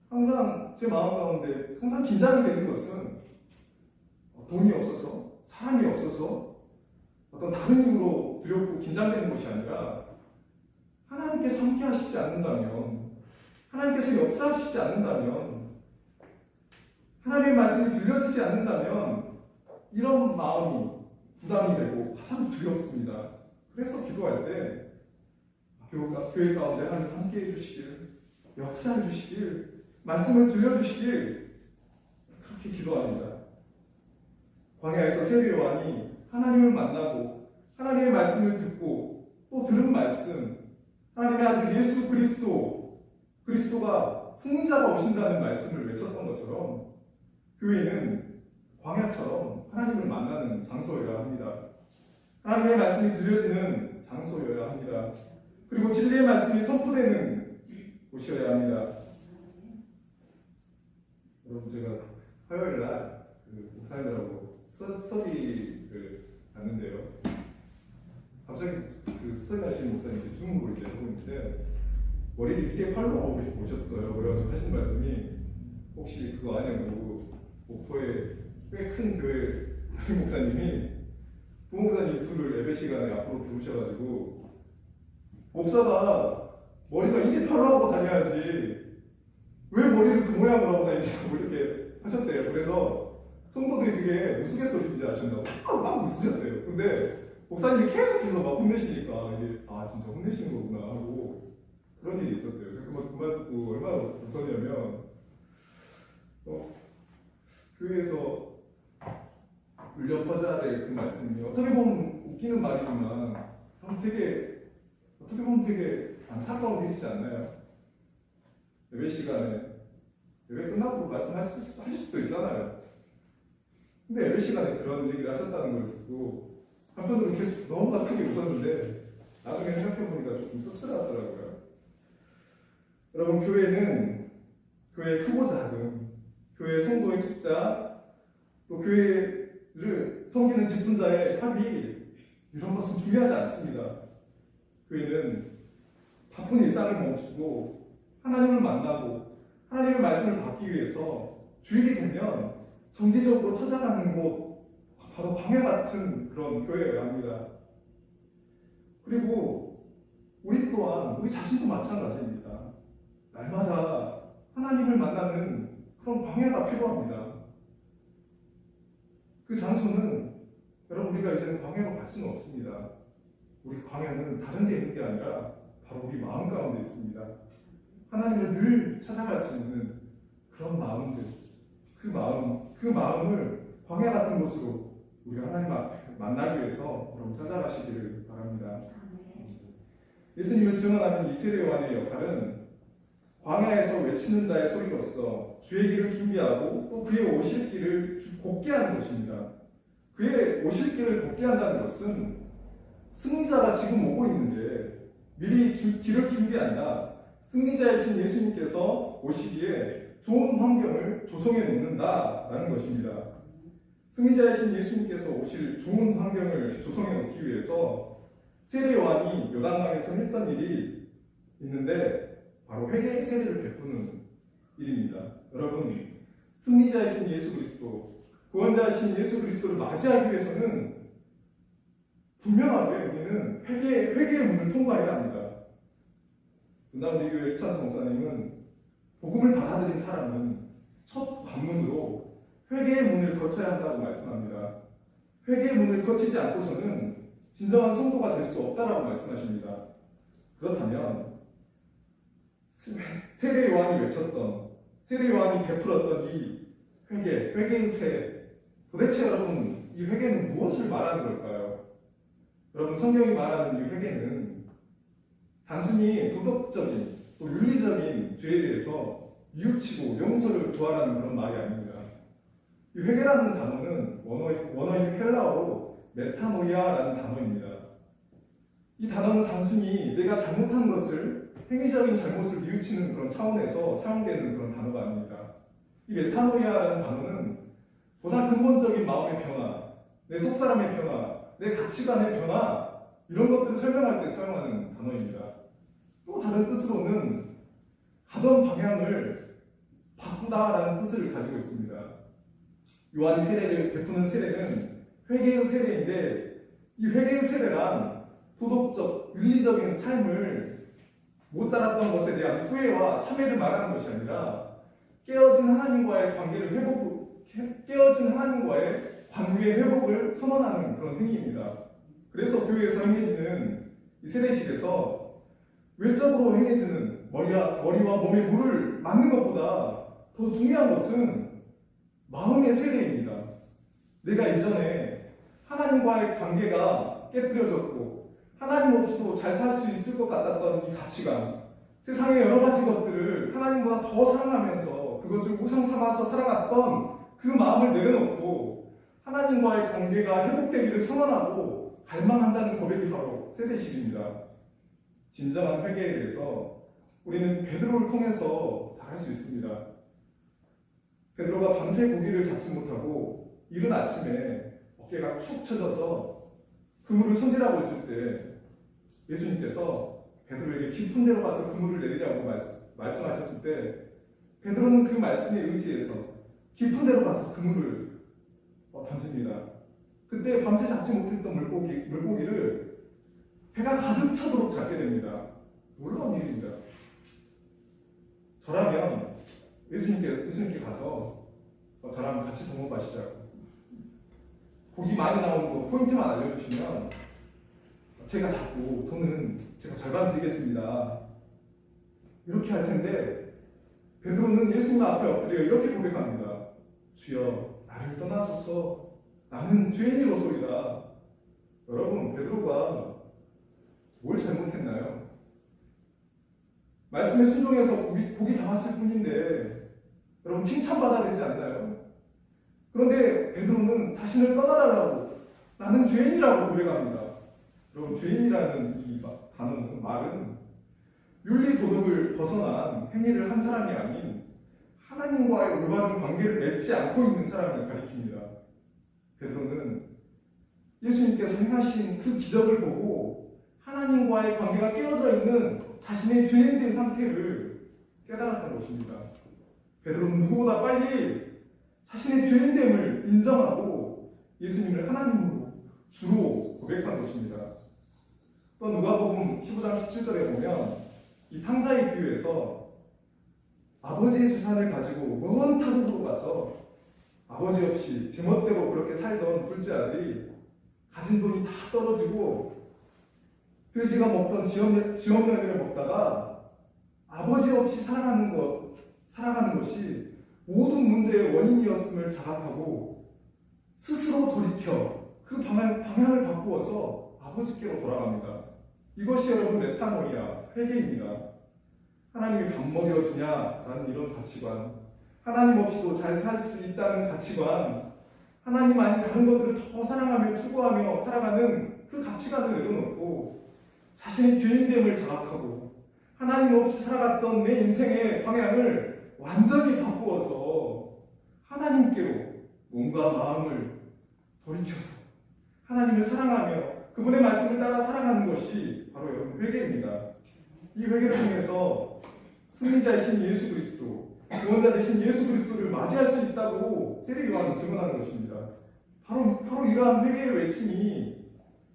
항상 제 마음 가운데 항상 긴장이 되는 것은 돈이 없어서, 사람이 없어서, 어떤 다른 이유로 두렵고 긴장되는 것이 아니라 하나님께서 함께 하시지 않는다면, 하나님께서 역사하시지 않는다면, 하나님의 말씀이 들려지지 않는다면 이런 마음이 부담이 되고 가장 두렵습니다. 그래서 기도할 때 교회 가운데 하나님 함께 해주시길, 역사해 주시길, 말씀을 들려주시길 그렇게 기도합니다. 광야에서 세례 요한이 하나님을 만나고 하나님의 말씀을 듣고 또 들은 말씀, 하나님의 아들 예수 그리스도가 승자가 오신다는 말씀을 외쳤던 것처럼 교회는 광야처럼 하나님을 만나는 장소여야 합니다. 하나님의 말씀이 들려지는 장소여야 합니다. 그리고 진리의 말씀이 선포되는 곳이어야 합니다. 여러분, 제가 화요일 날 목사님들하고 스터디를 갔는데요. 갑자기 그 스터디 하시는 목사님이 중국어를 이제 하고 있는데 머리를 이렇게 팔로 하고 오셨어요. 그래가지고 하신 말씀이 혹시 그거 아냐고 목포에 꽤 큰 교회 담임 목사님이 부목사님 둘을 예배 시간에 앞으로 부르셔가지고 목사가 머리가 이게 팔로 하고 다녀야지 왜 머리를 그 모양으로 하고 다니냐고 이렇게 하셨대요. 그래서 성도들이 그게 우스갯소리인지 아셨나고 막 웃으셨대요. 근데 목사님이 계속해서 막 혼내시니까 이게 진짜 혼내시는 거구나 하고 그런 일이 있었대요. 그래서 그 말 듣고 얼마나 웃었냐면 교회에서 울려 퍼져야 될 그 말씀이 어떻게 보면 웃기는 말이지만 어떻게 보면 되게 안타까운 일이지 않나요? 예배 시간에 예배 끝나고 말씀하실 수도 있잖아요. 근데 예배 시간에 그런 얘기를 하셨다는 걸 듣고 한편으로 계속 너무나 크게 웃었는데 나중에 생각해보니까 조금 씁쓸하더라고요. 여러분, 교회는 교회의 크고 작은 교회 성도의 숫자 또 교회를 섬기는 직분자의 합의 이런 것은 중요하지 않습니다. 교회는 바쁜 일상을 멈추고 하나님을 만나고 하나님의 말씀을 받기 위해서 주일이 되면 정기적으로 찾아가는 곳 바로 광야 같은 그런 교회여야 합니다. 그리고 우리 또한 우리 자신도 마찬가지입니다. 날마다 하나님을 만나는 그런 광야가 필요합니다. 그 장소는 여러분 우리가 이제는 광야로 갈 수는 없습니다. 우리 광야는 다른 데 있는 게 아니라 바로 우리 마음 가운데 있습니다. 하나님을 늘 찾아갈 수 있는 그런 마음들, 그 마음을 광야 같은 곳으로 우리가 하나님 앞에 만나기 위해서 여러분 찾아가시기를 바랍니다. 예수님을 증언하는 이 세례 요한의 역할은 광야에서 외치는 자의 소리로서 주의 길을 준비하고 또 그의 오실 길을 곱게 하는 것입니다. 그의 오실 길을 곱게 한다는 것은 승리자가 지금 오고 있는데 미리 길을 준비한다. 승리자이신 예수님께서 오시기에 좋은 환경을 조성해 놓는다라는 것입니다. 승리자이신 예수님께서 오실 좋은 환경을 조성해 놓기 위해서 세례 요한이 요단강에서 했던 일이 있는데 바로 회개의 세례를 베푸는 일입니다. 여러분, 승리자이신 예수 그리스도, 구원자이신 예수 그리스도를 맞이하기 위해서는 분명하게 우리는 회개의 문을 통과해야 합니다. 우리 교회 이찬수 목사님은 복음을 받아들인 사람은 첫 관문으로 회개의 문을 거쳐야 한다고 말씀합니다. 회개의 문을 거치지 않고서는 진정한 성도가 될 수 없다라고 말씀하십니다. 그렇다면 세례 요한이 외쳤던, 세례 요한이 베풀었던 이 회개의 세례, 도대체 여러분 이 회개는 무엇을 말하는 걸까요? 여러분, 성경이 말하는 이 회개는 단순히 도덕적인 또 윤리적인 죄에 대해서 뉘우치고 용서를 구하라는 그런 말이 아닙니다. 이 회개라는 단어는 원어인 헬라어로 메타노이아라는 단어입니다. 이 단어는 단순히 내가 잘못한 것을 행위적인 잘못을 뉘우치는 그런 차원에서 사용되는 그런 단어가 아닙니다. 이 메타노이아라는 단어는 보다 근본적인 마음의 변화, 내 속사람의 변화, 내 가치관의 변화 이런 것들을 설명할 때 사용하는 단어입니다. 또 다른 뜻으로는 가던 방향을 바꾸다라는 뜻을 가지고 있습니다. 요한이 세례를 베푸는 세례는 회개의 세례인데 이 회개의 세례란 도덕적, 윤리적인 삶을 못 살았던 것에 대한 후회와 참회를 말하는 것이 아니라 깨어진 하나님과의 관계의 회복을 선언하는 그런 행위입니다. 그래서 교회에서 행해지는 이 세례식에서 외적으로 행해지는 머리와 몸에 물을 맞는 것보다 더 중요한 것은 마음의 세례입니다. 내가 이전에 하나님과의 관계가 깨뜨려졌고 하나님 없이도 잘 살 수 있을 것 같았던 이 가치관, 세상의 여러 가지 것들을 하나님보다 더 사랑하면서 그것을 우상 삼아서 살아갔던 그 마음을 내려놓고 하나님과의 관계가 회복되기를 선언하고 갈망한다는 고백이 바로 세례식입니다. 진정한 회개에 대해서 우리는 베드로를 통해서 잘 할 수 있습니다. 베드로가 밤새 고기를 잡지 못하고 이른 아침에 어깨가 축 처져서 그물을 손질하고 있을 때 예수님께서 베드로에게 깊은 데로 가서 그물을 내리라고 말씀하셨을 때 베드로는 그 말씀에 의지해서 깊은 데로 가서 그물을 던집니다. 그때 밤새 잡지 못했던 물고기를 배가 가득 차도록 잡게 됩니다. 놀라운 일입니다. 저라면 예수님께 가서 저랑 같이 동업 마시자고, 고기 많이 나오는 거 포인트만 알려주시면 제가 잡고 돈은 제가 절반 드리겠습니다, 이렇게 할 텐데 베드로는 예수님 앞에 엎드려 이렇게 고백합니다. 주여, 나를 떠나소서, 나는 죄인이로소이다. 여러분, 베드로가 뭘 잘못했나요? 말씀에 순종해서 고기 잡았을 뿐인데 여러분, 칭찬받아야 되지 않나요? 그런데 베드로는 자신을 떠나달라고, 나는 죄인이라고 고백합니다. 여러분, 죄인이라는 이 단어는, 말은 윤리 도덕을 벗어난 행위를 한 사람이 아닌 하나님과의 올바른 관계를 맺지 않고 있는 사람을 가리킵니다. 베드로는 예수님께서 행하신 그 기적을 보고 하나님과의 관계가 깨어져 있는 자신의 죄인된 상태를 깨달았던 것입니다. 베드로는 누구보다 빨리 자신의 죄인됨을 인정하고 예수님을 하나님으로 주로 고백한 것입니다. 또 누가복음 15장 17절에 보면 이 탕자의 비유에서 아버지의 재산을 가지고 먼 타국으로 가서 아버지 없이 제멋대로 그렇게 살던 둘째 아들이 가진 돈이 다 떨어지고 돼지가 먹던 지엄열매를 먹다가 아버지 없이 살아가는 것이 모든 문제의 원인이었음을 자각하고 스스로 돌이켜 그 방향을 바꾸어서 아버지께로 돌아갑니다. 이것이 여러분 메타노이아, 회개입니다. 하나님이 밥 먹여주냐라는 이런 가치관, 하나님 없이도 잘 살 수 있다는 가치관, 하나님 아닌 다른 것들을 더 사랑하며 추구하며 살아가는 그 가치관을 내려놓고 자신의 죄인됨을 자각하고 하나님 없이 살아갔던 내 인생의 방향을 완전히 바꾸어서 하나님께로 몸과 마음을 돌이켜서 하나님을 사랑하며 그분의 말씀을 따라 살아가는 것이 바로 여러분 회개입니다. 이 회개를 통해서 승리자이신 예수 그리스도, 구원자 되신 예수 그리스도를 맞이할 수 있다고 세례 요한은 증언하는 것입니다. 바로 이러한 회개의 외침이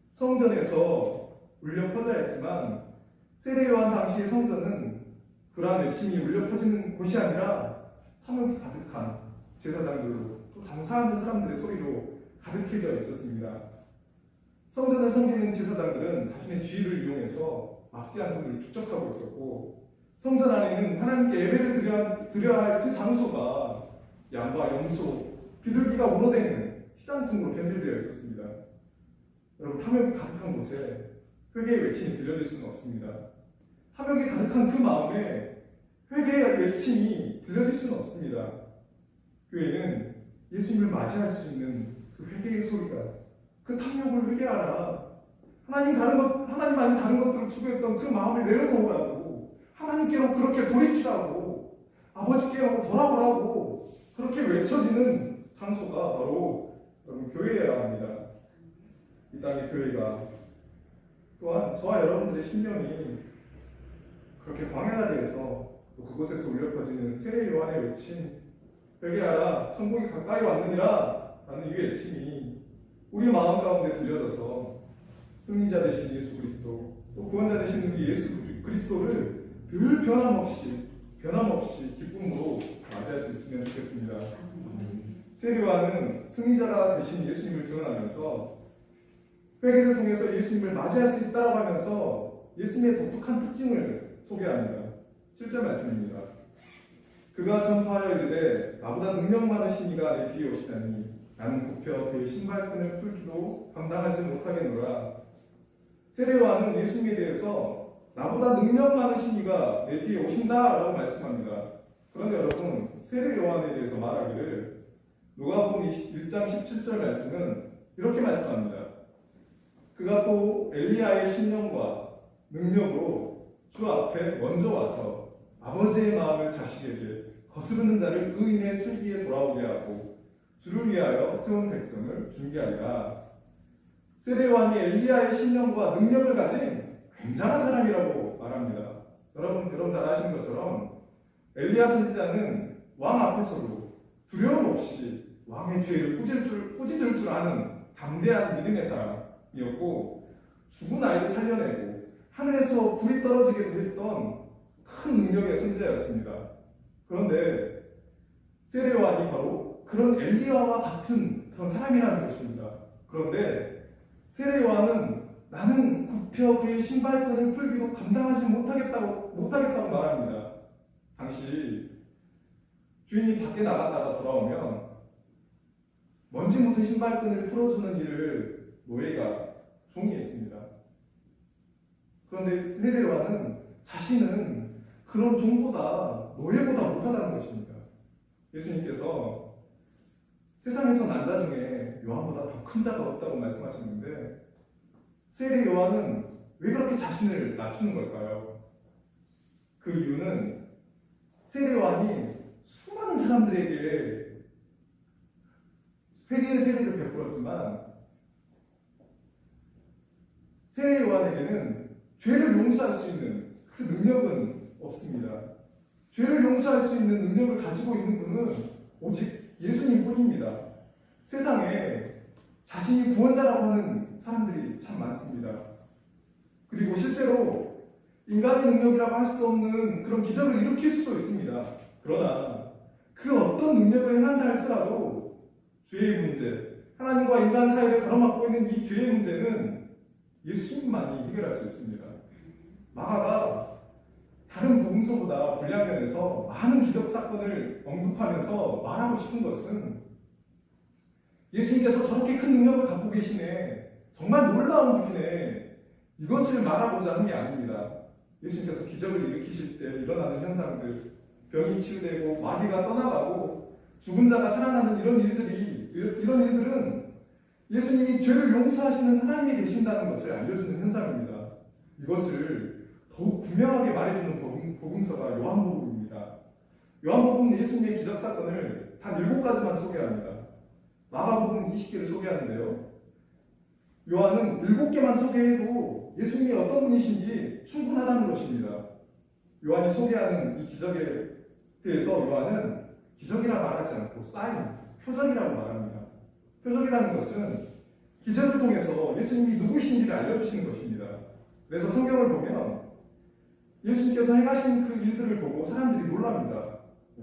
성전에서 울려 퍼져야 했지만 세례 요한 당시의 성전은 그러한 외침이 울려 퍼지는 곳이 아니라 탐욕이 가득한 제사장들로, 또 장사하는 사람들의 소리로 가득해져 있었습니다. 성전을 섬기는 제사장들은 자신의 지위를 이용해서 막대한 돈을 축적하고 있었고, 성전 안에는 하나님께 예배를 드려야 할 그 장소가 양과 염소, 비둘기가 우러대는 시장통으로 변질되어 있었습니다. 여러분, 탐욕이 가득한 곳에 회개의 외침이 들려질 수는 없습니다. 탐욕이 가득한 그 마음에 회개의 외침이 들려질 수는 없습니다. 교회는 예수님을 맞이할 수 있는 그 회개의 소리가, 그 탐욕을 회개하라, 하나님 아닌 다른 것들을 추구했던 그 마음을 내려놓으라고, 하나님께로 그렇게 돌이키라고, 아버지께로 돌아오라고 그렇게 외쳐지는 장소가 바로 여러분 교회여야 합니다. 이 땅의 교회가 또한 저와 여러분들의 심령이 그렇게 광야가 되어서 또 그곳에서 울려 퍼지는 세례 요한의 외침, 회개하라, 천국이 가까이 왔느니라 라는 이 외침이 우리 마음 가운데 들려져서 승리자 되신 예수 그리스도, 또 구원자 되신 우리 예수 그리스도를 늘 변함없이 기쁨으로 맞이할 수 있으면 좋겠습니다. 세례 요한은 승리자가 되신 예수님을 증언하면서 회개를 통해서 예수님을 맞이할 수 있다고 하면서 예수님의 독특한 특징을 소개합니다. 7절 말씀입니다. 그가 전파하여 이르되 나보다 능력 많으신 이가 내 뒤에 오시다니 나는 굽혀 그의 신발끈을 풀기도 감당하지 못하겠노라. 세례 요한은 예수님에 대해서 나보다 능력 많으신 이가 내 뒤에 오신다라고 말씀합니다. 그런데 여러분, 세례 요한에 대해서 말하기를 누가복음 1장 17절 말씀은 이렇게 말씀합니다. 그가 또 엘리야의 신령과 능력으로 주 앞에 먼저 와서 아버지의 마음을 자식에게 거스르는 자를 의인의 슬기에 돌아오게 하고 주를 위하여 세운 백성을 준비하리라. 세례 요한이 엘리야의 신령과 능력을 가진 굉장한 사람이라고 말합니다. 여러분 다 아시는 것처럼 엘리야 선지자는 왕 앞에서도 두려움 없이 왕의 죄를 꾸짖을 줄 아는 담대한 믿음의 사람이었고, 죽은 아이를 살려내고 하늘에서 불이 떨어지게도 했던 큰 능력의 선지자였습니다. 그런데 세례요한이 바로 그런 엘리야와 같은 그런 사람이라는 것입니다. 그런데 세례요한은 나는 굽혀 그의 신발끈을 풀기도 감당하지 못하겠다고 말합니다. 당시 주인이 밖에 나갔다가 돌아오면 먼지 묻은 신발끈을 풀어주는 일을 노예가 종이 했습니다. 그런데 세례요한은 자신은 그런 종보다 노예보다 못하다는 것입니다. 예수님께서 세상에서 난 자 중에 요한보다 더 큰 자가 없다고 말씀하셨는데, 세례 요한은 왜 그렇게 자신을 낮추는 걸까요? 그 이유는 세례 요한이 수많은 사람들에게 회개의 세례를 베풀었지만 세례 요한에게는 죄를 용서할 수 있는 그 능력은 없습니다. 죄를 용서할 수 있는 능력을 가지고 있는 분은 오직 예수님뿐입니다. 세상에 자신이 구원자라고 하는 사람들이 참 많습니다. 그리고 실제로 인간의 능력이라고 할 수 없는 그런 기적을 일으킬 수도 있습니다. 그러나 그 어떤 능력을 행한다 할지라도 죄의 문제, 하나님과 인간 사이를 가로막고 있는 이 죄의 문제는 예수님만이 해결할 수 있습니다. 마가가 다른 복음서보다 분량 면에서 많은 기적 사건을 언급하면서 말하고 싶은 것은 예수님께서 저렇게 큰 능력을 갖고 계시네, 정말 놀라운 분이네, 이것을 말하고자 하는 게 아닙니다. 예수님께서 기적을 일으키실 때 일어나는 현상들, 병이 치유되고 마귀가 떠나가고 죽은 자가 살아나는 이런 일들은 예수님이 죄를 용서하시는 하나님이 되신다는 것을 알려주는 현상입니다. 이것을 더욱 분명하게 말해주는 복음서가 요한복음입니다. 요한복음은 예수님의 기적 사건을 단 7가지만 소개합니다. 마가복음은 20개를 소개하는데요. 요한은 7개만 소개해도 예수님이 어떤 분이신지 충분하다는 것입니다. 요한이 소개하는 이 기적에 대해서 요한은 기적이라 말하지 않고 사인, 표적이라고 말합니다. 표적이라는 것은 기적을 통해서 예수님이 누구신지를 알려주시는 것입니다. 그래서 성경을 보면 예수님께서 행하신 그 일들을 보고 사람들이 놀랍니다.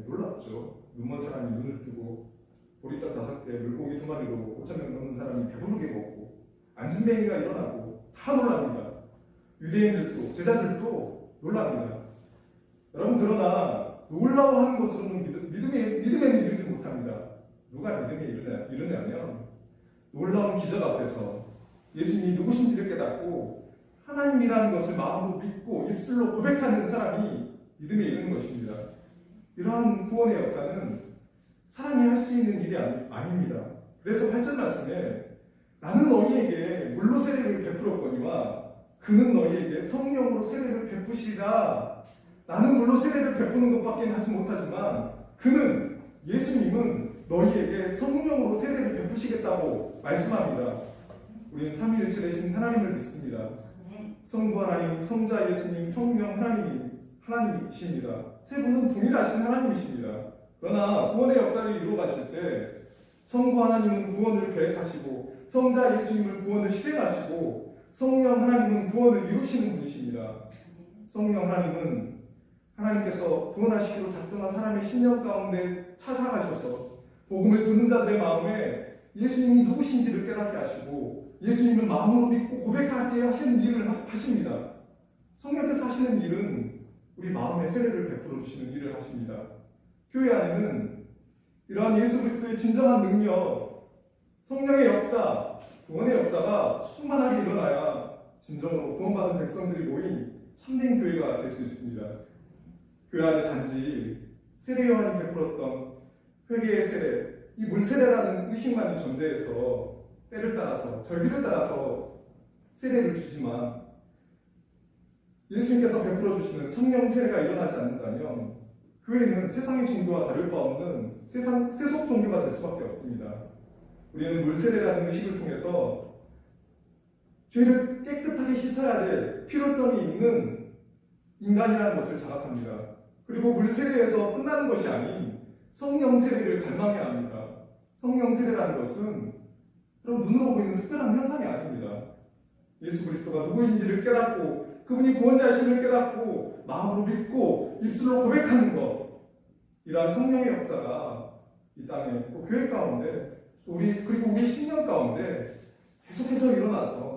놀랍죠. 눈먼 사람이 눈을 뜨고 보리떡 5개, 물고기 2마리로 5,000명 넘는 사람이 배부르게 먹고 안진뱅이가 일어나고 다 놀랍니다. 유대인들도 제자들도 놀랍니다. 여러분, 그러나 놀라워하는 것으로는 믿음에는 이르지 못합니다. 누가 믿음에 이르냐면 놀라운 기적 앞에서 예수님이 누구신지를 깨닫고 하나님이라는 것을 마음으로 믿고 입술로 고백하는 사람이 믿음에 이르는 것입니다. 이러한 구원의 역사는 사람이 할 수 있는 일이 아닙니다. 그래서 8절 말씀에 나는 너희에게 물로 세례를 베풀었거니와 그는 너희에게 성령으로 세례를 베푸시리라. 나는 물로 세례를 베푸는 것밖에 하지 못하지만 그는, 예수님은 너희에게 성령으로 세례를 베푸시겠다고 말씀합니다. 우리는 삼위일체 되신 하나님을 믿습니다. 성부 하나님, 성자 예수님, 성령 하나님이십니다. 세 분은 동일하신 하나님이십니다. 그러나 구원의 역사를 이루어 가실 때 성부 하나님은 구원을 계획하시고 성자 예수님은 구원을 실행하시고 성령 하나님은 구원을 이루시는 분이십니다. 성령 하나님은 하나님께서 구원하시기로 작정한 사람의 심령 가운데 찾아가셔서 복음을 듣는 자들의 마음에 예수님이 누구신지를 깨닫게 하시고 예수님을 마음으로 믿고 고백하게 하시는 일을 하십니다. 성령께서 하시는 일은 우리 마음에 세례를 베풀어 주시는 일을 하십니다. 교회 안에는 이러한 예수 그리스도의 진정한 능력, 성령의 역사, 구원의 역사가 충만하게 일어나야 진정으로 구원받은 백성들이 모인 참된 교회가 될 수 있습니다. 교회 안에 단지 세례 요한이 베풀었던 회개의 세례, 이 물세례라는 의식만이 존재해서 때를 따라서, 절기를 따라서 세례를 주지만 예수님께서 베풀어 주시는 성령 세례가 일어나지 않는다면 교회는 세상의 종교와 다를 바 없는 세속 종교가 될 수밖에 없습니다. 우리는 물세례라는 의식을 통해서 죄를 깨끗하게 씻어야 될 필요성이 있는 인간이라는 것을 자각합니다. 그리고 물 세례에서 끝나는 것이 아닌 성령 세례를 갈망해야 합니다. 성령 세례라는 것은 그럼 눈으로 보이는 특별한 현상이 아닙니다. 예수 그리스도가 누구인지를 깨닫고 그분이 구원자이심을 깨닫고 마음으로 믿고 입술로 고백하는 것, 이러한 성령의 역사가 이 땅에 또 교회 가운데 그리고 우리 신령 가운데 계속해서 일어나서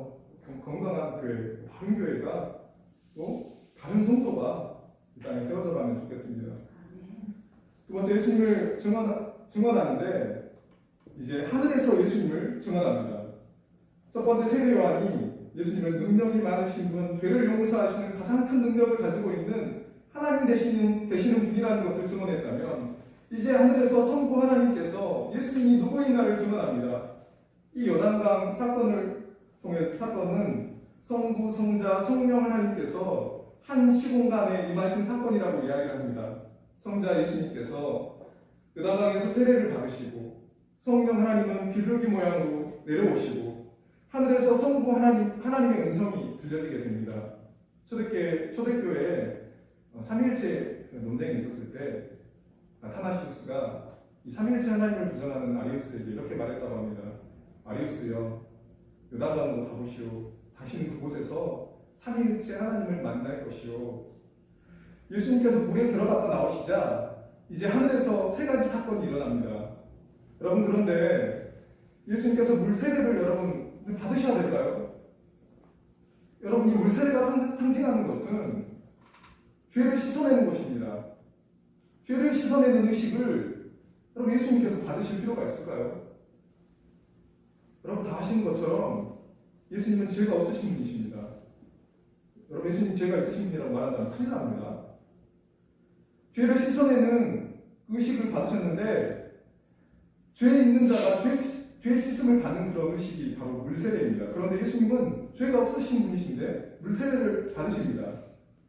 건강한 교회, 바른 교회가 또 바른 성도가 이 땅에 세워져 가면 좋겠습니다. 두 번째, 예수님을 증언하는데 이제 하늘에서 예수님을 증언합니다. 첫 번째, 세례 요한이 예수님을 능력이 많으신 분, 죄를 용서하시는 가장 큰 능력을 가지고 있는 하나님 되시는 분이라는 것을 증언했다면, 이제 하늘에서 성부 하나님께서 예수님이 누구인가를 증언합니다. 이 요단강 사건은 성부, 성자, 성령 하나님께서 한 시공간에 임하신 사건이라고 이야기를 합니다. 성자 예수님께서 요단강에서 세례를 받으시고 성령 하나님은 비둘기 모양으로 내려오시고 하늘에서 성부 하나님의 음성이 들려지게 됩니다. 초대교회에 삼위일체 논쟁이 있었을 때 아타나시우스가 이 삼위일체 하나님을 부정하는 아리우스에게 이렇게 말했다고 합니다. 아리우스여, 요단강으로 가보시오. 당신은 그곳에서 삼위일체 하나님을 만날 것이오. 예수님께서 물에 들어갔다 나오시자 이제 하늘에서 세 가지 사건이 일어납니다. 여러분, 그런데 예수님께서 물세례를 여러분 받으셔야 될까요? 여러분, 이 물세례가 상징하는 것은 죄를 씻어내는 것입니다. 죄를 씻어내는 의식을 여러분 예수님께서 받으실 필요가 있을까요? 여러분 다 아시는 것처럼 예수님은 죄가 없으신 분이십니다. 여러분, 예수님 죄가 있으신 분이라고 말한다면 큰일 납니다. 죄를 씻어내는 의식을 받으셨는데 죄에 있는 자가 죄 씻음을 받는 그런 의식이 바로 물세례입니다. 그런데 예수님은 죄가 없으신 분이신데 물세례를 받으십니다.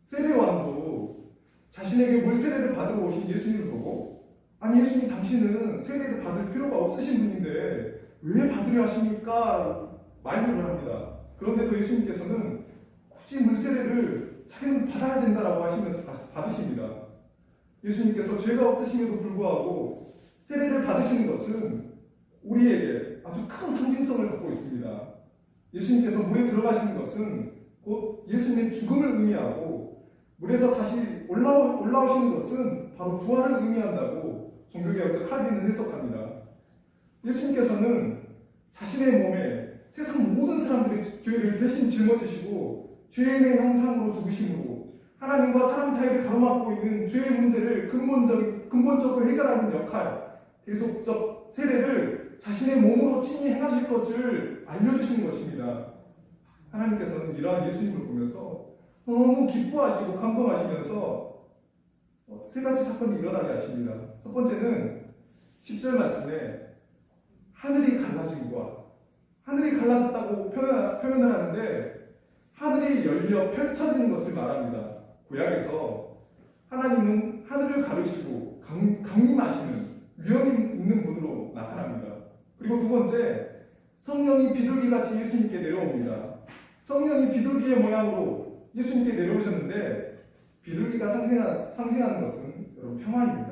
세례요한도 자신에게 물세례를 받으러 오신 예수님을 보고, 아니 예수님, 당신은 세례를 받을 필요가 없으신 분인데 왜 받으려 하십니까? 말씀을 합니다. 그런데도 예수님께서는 굳이 물세례를 자기는 받아야 된다라고 하시면서 받으십니다. 예수님께서 죄가 없으심에도 불구하고 세례를 받으시는 것은 우리에게 아주 큰 상징성을 갖고 있습니다. 예수님께서 물에 들어가시는 것은 곧 예수님의 죽음을 의미하고, 물에서 다시 올라오시는 것은 바로 부활을 의미한다고 종교개혁자 칼빈은 해석합니다. 예수님께서는 자신의 몸에 세상 모든 사람들의 죄를 대신 짊어지시고 죄인의 형상으로 죽으심으로 하나님과 사람 사이를 가로막고 있는 죄의 문제를 근본적으로 해결하는 역할, 대속적 세례를 자신의 몸으로 친히 행하실 것을 알려주시는 것입니다. 하나님께서는 이러한 예수님을 보면서 너무 기뻐하시고 감동하시면서 세 가지 사건이 일어나게 하십니다. 첫 번째는 10절 말씀에 하늘이 갈라짐과, 하늘이 갈라졌다고 표현을 하는데 하늘이 열려 펼쳐지는 것을 말합니다. 구약에서 하나님은 하늘을 가르시고 강림하시는 위엄이 있는 분으로 나타납니다. 그리고 두 번째, 성령이 비둘기같이 예수님께 내려옵니다. 성령이 비둘기의 모양으로 예수님께 내려오셨는데, 비둘기가 상징하는 것은 여러분 평화입니다.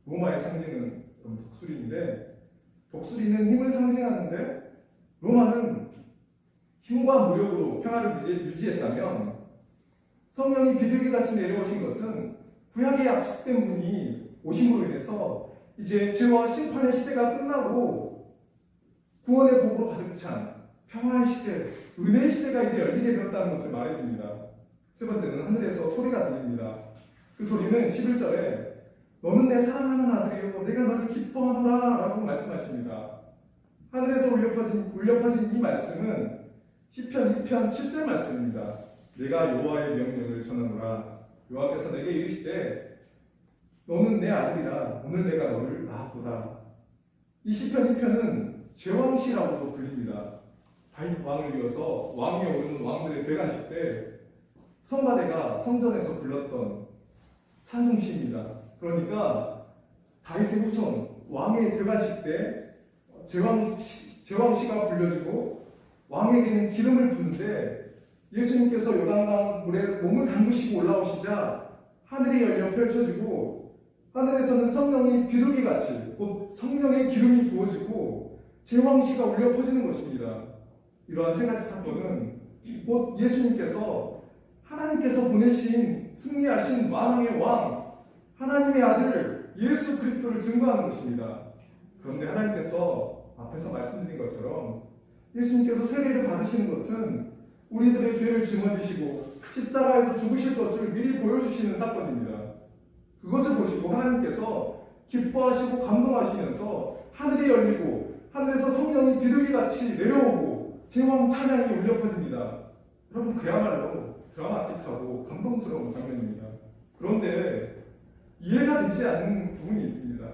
로마의 상징은 여러분 독수리인데, 독수리는 힘을 상징하는데 로마는 힘과 무력으로 평화를 유지했다면, 성령이 비둘기같이 내려오신 것은 구약에 약속된 분이 오심으로 인해서 이제 죄와 심판의 시대가 끝나고 구원의 복으로 가득 찬 평화의 시대, 은혜의 시대가 이제 열리게 되었다는 것을 말해줍니다. 세 번째는 하늘에서 소리가 들립니다. 그 소리는 11절에 너는 내 사랑하는 아들이요 내가 너를 기뻐하노라 라고 말씀하십니다. 하늘에서 울려 퍼진 이 말씀은 시편 2편 7절 말씀입니다. 내가 여호와의 명령을 전하노라. 여호와께서 내게 이르시되 너는 내 아들이라 오늘 내가 너를 낳았도다. 이 시편 2편은 제왕시라고도 불립니다. 다윗 왕을 이어서 왕위에 오르는 왕들의 대관식 때 성가대가 성전에서 불렀던 찬송시입니다. 그러니까 다윗의 후손 왕의 대관식 때 제왕시가 불려지고 왕에게는 기름을 붓는데 예수님께서 요단강 물에 몸을 담그시고 올라오시자 하늘이 열려 펼쳐지고 하늘에서는 성령이 비둘기같이 곧 성령의 기름이 부어지고 제왕시가 울려 퍼지는 것입니다. 이러한 세 가지 사건은 곧 예수님께서 하나님께서 보내신 승리하신 만왕의 왕 하나님의 아들 예수 그리스도를 증거하는 것입니다. 그런데 하나님께서 앞에서 말씀드린 것처럼 예수님께서 세례를 받으시는 것은 우리들의 죄를 짊어지시고 십자가에서 죽으실 것을 미리 보여주시는 사건입니다. 그것을 보시고 하나님께서 기뻐하시고 감동하시면서 하늘이 열리고 하늘에서 성령이 비둘기같이 내려오고 제왕 찬양이 울려 퍼집니다. 여러분 그야말로 드라마틱하고 감동스러운 장면입니다. 그런데 이해가 되지 않는 부분이 있습니다.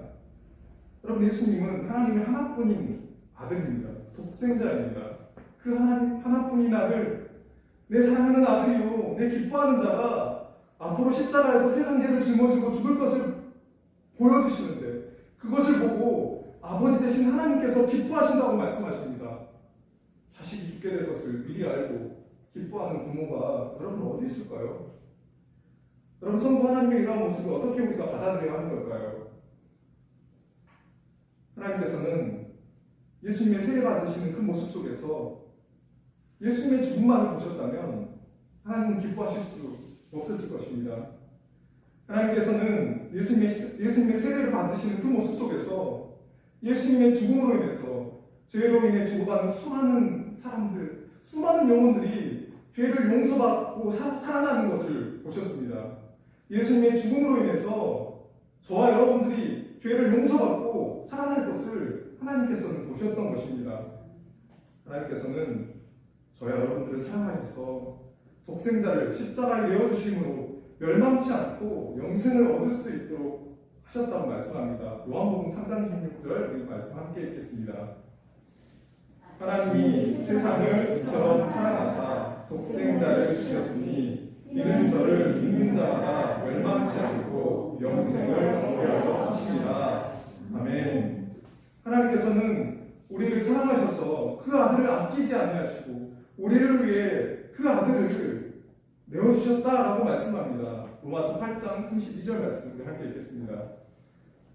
여러분 예수님은 하나님의 하나뿐인 아들입니다. 독생자입니다. 그 하나님 하나뿐인 아들, 내 사랑하는 아들이요 내 기뻐하는 자가 앞으로 십자가에서 세상 죄를 짊어지고 죽을 것을 보여주시는데 그것을 보고 아버지 되신 하나님께서 기뻐하신다고 말씀하십니다. 자식이 죽게 될 것을 미리 알고 기뻐하는 부모가 여러분 어디 있을까요? 여러분 성부 하나님의 이러한 모습을 어떻게 우리가 받아들여야 하는 걸까요? 하나님께서는 예수님의 세례 받으시는 그 모습 속에서 예수님의 죽음만을 보셨다면 하나님은 기뻐하실 수 없었을 것입니다. 하나님께서는 예수님의 세례를 받으시는 그 모습 속에서 예수님의 죽음으로 인해서 죄로 인해 죽어가는 수많은 사람들, 수많은 영혼들이 죄를 용서받고 살아나는 것을 보셨습니다. 예수님의 죽음으로 인해서 저와 여러분들이 죄를 용서받고 살아날 것을 하나님께서는 보셨던 것입니다. 하나님께서는 저와 여러분들을 사랑하셔서 독생자를 십자가에 내어주심으로 멸망치 않고 영생을 얻을 수 있도록 하셨다고 말씀합니다. 요한복음 3장 16절 우리 말씀 함께 읽겠습니다. 하나님이 세상을 이처럼 사랑하사 독생자를 주셨으니 이는 저를 믿는 자마다 멸망치 않고 영생을 얻게 하려 하십니다. 아멘. 하나님께서는 우리를 사랑하셔서 그 아들을 아끼지 아니하시고 우리를 위해 그 아들을 내어주셨다라고 말씀합니다. 로마서 8장 32절 말씀을 함께 읽겠습니다.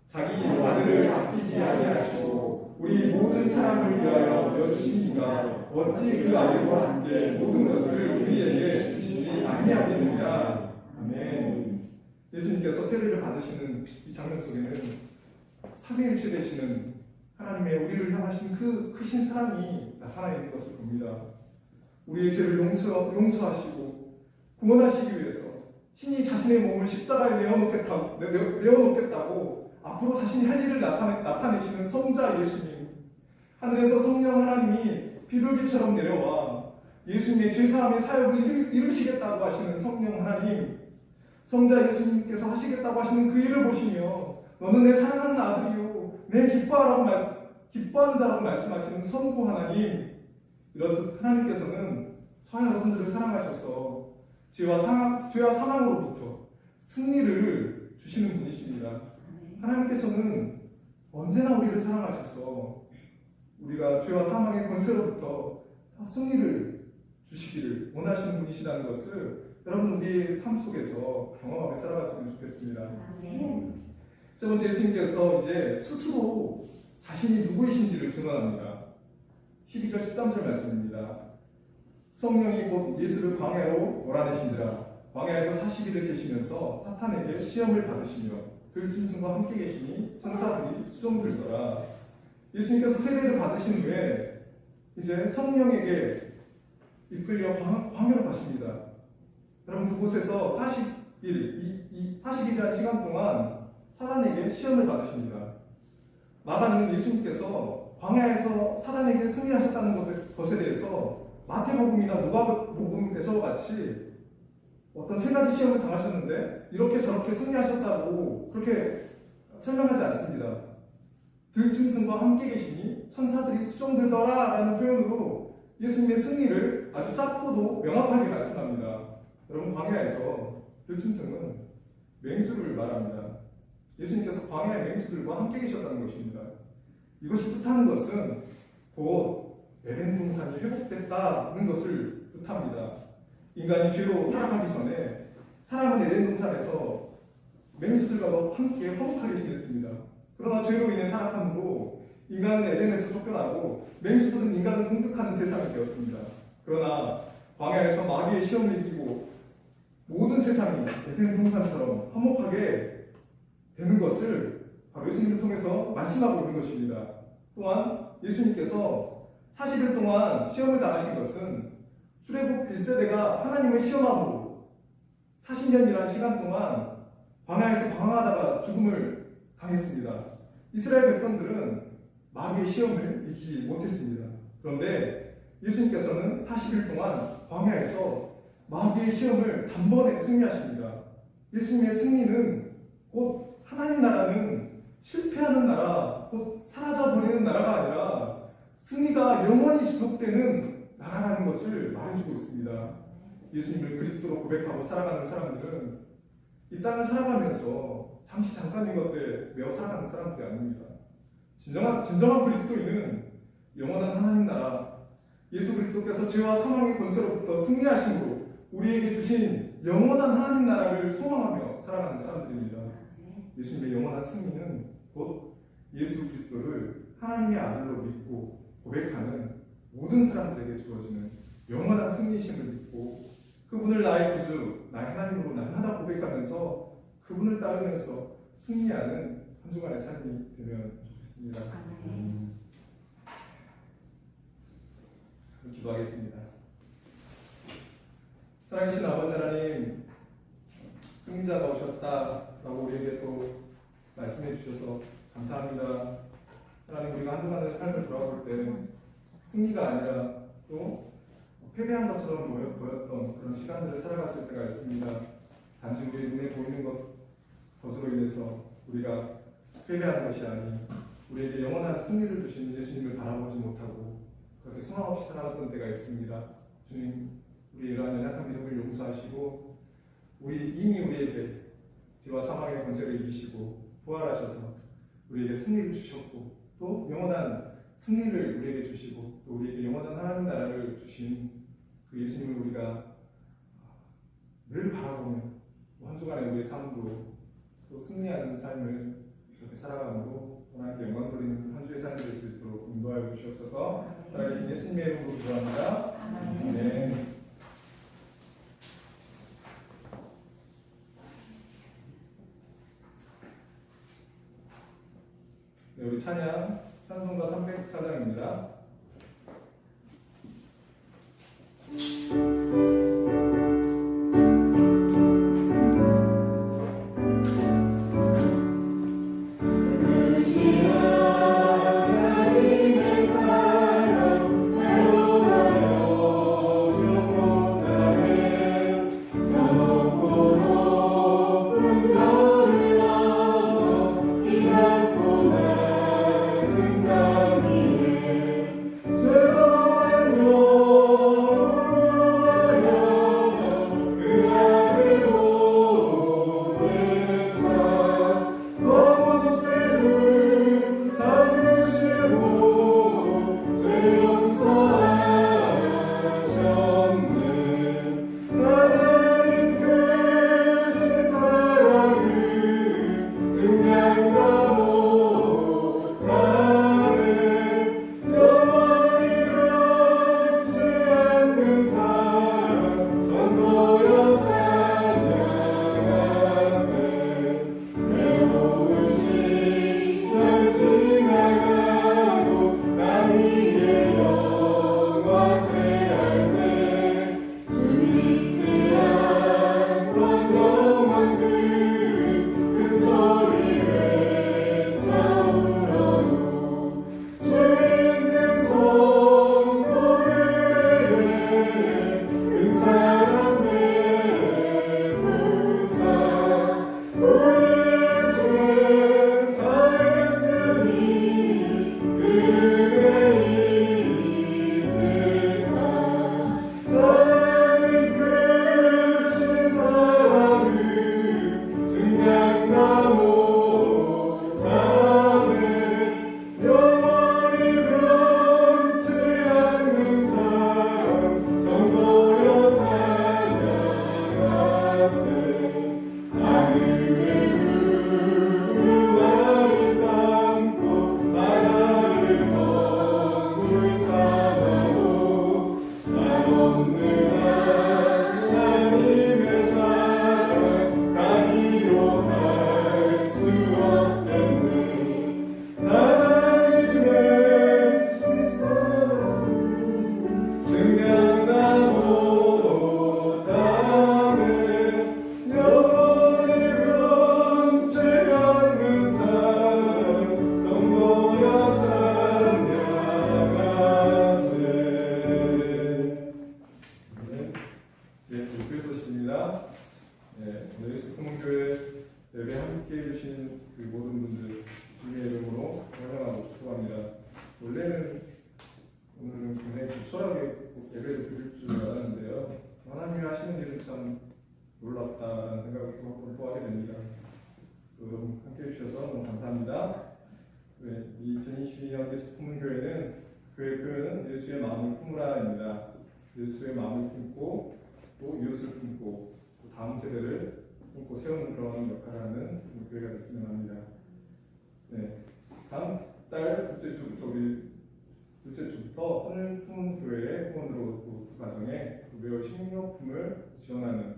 자기 아들을 아끼지 아니하시고 우리 모든 사람을 위하여 내어주시니까 어찌 그 아들과 함께 모든 것을 우리에게 주시지 아니하겠느냐. 아멘. 예수님께서 세례를 받으시는 이 장면 속에는 삼위일체 되시는 하나님의 우리를 향하신 그 크신 사랑이 나타나 있는 것을 봅니다. 우리의 죄를 용서하시고 구원하시기 위해서 친히 자신의 몸을 십자가에 내어놓겠다고 앞으로 자신이 할 일을 나타내시는 성자 예수님, 하늘에서 성령 하나님이 비둘기처럼 내려와 예수님의 죄사함의 사역을 이루시겠다고 하시는 성령 하나님, 성자 예수님께서 하시겠다고 하시는 그 일을 보시며 너는 내 사랑하는 아들이요 내 기뻐하는 자라고 말씀하시는 성부 하나님, 이렇듯 하나님께서는 저와 여러분들을 사랑하셔서 죄와 사망으로부터 승리를 주시는 분이십니다. 하나님께서는 언제나 우리를 사랑하셔서 우리가 죄와 사망의 권세로부터 승리를 주시기를 원하시는 분이시라는 것을 여러분 우리의 삶 속에서 경험하며 살아갔으면 좋겠습니다. 세 번째, 예수님께서 이제 스스로 자신이 누구이신지를 증언합니다. 12절 13절 말씀입니다. 성령이 곧 예수를 광야로 몰아내시니라. 광야에서 40일을 계시면서 사탄에게 시험을 받으시며 들짐승과 함께 계시니 천사들이 수종들더라. 예수님께서 세례를 받으신 후에 이제 성령에게 이끌려 광야로 가십니다. 여러분 그곳에서 40일이라는 시간 동안 사단에게 시험을 받으십니다. 마가는 예수님께서 광야에서 사단에게 승리하셨다는 것에 대해서 마태복음이나 누가복음에서 같이 어떤 세 가지 시험을 당하셨는데 이렇게 저렇게 승리하셨다고 그렇게 설명하지 않습니다. 들짐승과 함께 계시니 천사들이 수종들더라 라는 표현으로 예수님의 승리를 아주 짧고도 명확하게 말씀합니다. 여러분 광야에서 들짐승은 맹수를 말합니다. 예수님께서 광야의 맹수들과 함께 계셨다는 것입니다. 이것이 뜻하는 것은 곧 에덴 동산이 회복됐다는 것을 뜻합니다. 인간이 죄로 타락하기 전에 사람은 에덴 동산에서 맹수들과 함께 화목하게 지냈습니다. 그러나 죄로 인해 타락함으로 인간은 에덴에서 쫓겨나고 맹수들은 인간을 공격하는 대상이 되었습니다. 그러나 광야에서 마귀의 시험을 이기고 모든 세상이 에덴 동산처럼 화목하게 되는 것을 바로 예수님을 통해서 말씀하고 있는 것입니다. 또한 예수님께서 40일 동안 시험을 당하신 것은 출애굽 1세대가 하나님을 시험함으로 40년이라는 시간 동안 광야에서 방황하다가 죽음을 당했습니다. 이스라엘 백성들은 마귀의 시험을 이기지 못했습니다. 그런데 예수님께서는 40일 동안 광야에서 마귀의 시험을 단번에 승리하십니다. 예수님의 승리는 곧 하나님 나라는 실패하는 나라, 곧 사라져버리는 나라가 아니라 승리가 영원히 지속되는 나라라는 것을 말해주고 있습니다. 예수님을 그리스도로 고백하고 살아가는 사람들은 이 땅을 살아가면서 잠시 잠깐인 것들에 매어 살아가는 사람들이 아닙니다. 진정한 그리스도인은 영원한 하나님 나라, 예수 그리스도께서 죄와 사망의 권세로부터 승리하심으로 우리에게 주신 영원한 하나님 나라를 소망하며 살아가는 사람들입니다. 예수님의 영원한 승리는 곧 예수 그리스도를 하나님의 아들로 믿고 고백하는 모든 사람들에게 주어지는 영원한 승리심을 믿고 그분을 나의 구주, 나의 하나님으로 날마다 고백하면서 그분을 따르면서 승리하는 한 주간의 삶이 되면 좋겠습니다. 기도하겠습니다. 사랑하신 아버지 하나님, 승리자가 오셨다라고 우리에게 또 말씀해 주셔서 감사합니다. 하나님, 우리가 한동안의 삶을 돌아볼 때 승리가 아니라 또 패배한 것처럼 보였던 그런 시간들을 살아갔을 때가 있습니다. 단지 우리 눈에 보이는 것으로 인해서 우리가 패배한 것이 아닌 우리에게 영원한 승리를 주신 예수님을 바라보지 못하고 그렇게 소망 없이 살아갔던 때가 있습니다. 주님, 우리 이러한 연약한 믿음을 용서하시고 이미 우리에게 죄와 사망의 권세를 이기시고 부활하셔서 우리에게 승리를 주셨고 또 영원한 승리를 우리에게 주시고 또 우리에게 영원한 하나님 나라를 주신 그 예수님을 우리가 늘 바라보며 한 주간의 우리의 삶으로 또 승리하는 삶을 그렇게 살아가므로 하나님께 영광 돌리는 한 주의 삶이 될 수 있도록 인도하여 주시옵소서. 살아계신 예수님의 이름으로 기도합니다. 네. 네, 우리 찬송가 304장입니다. 기쁜 소식입니다. 네, 오늘 예수품교회 예배 함께 해주신 그 모든 분들 주님의 이름으로 환영하고 축복합니다. 원래는 오늘은 굉장히 조촐하게 예배를 드릴 줄 알았는데요. 하나님이 하시는 일은 참 놀랍다라는 생각을 또 하게 됩니다. 또 여러분 함께 해주셔서 너무 감사합니다. 네, 2022년 예수품교회는 교회 표현은 예수의 마음을 품으라입니다. 예수의 마음을 품고 또 이웃을 품고 또 다음 세대를 품고 세우는 그런 역할을 하는 교회가 됐으면 합니다. 네, 다음 달 둘째 주부터 하늘 품은 교회의 후원으로 두 가정에 매월 식료품을 지원하는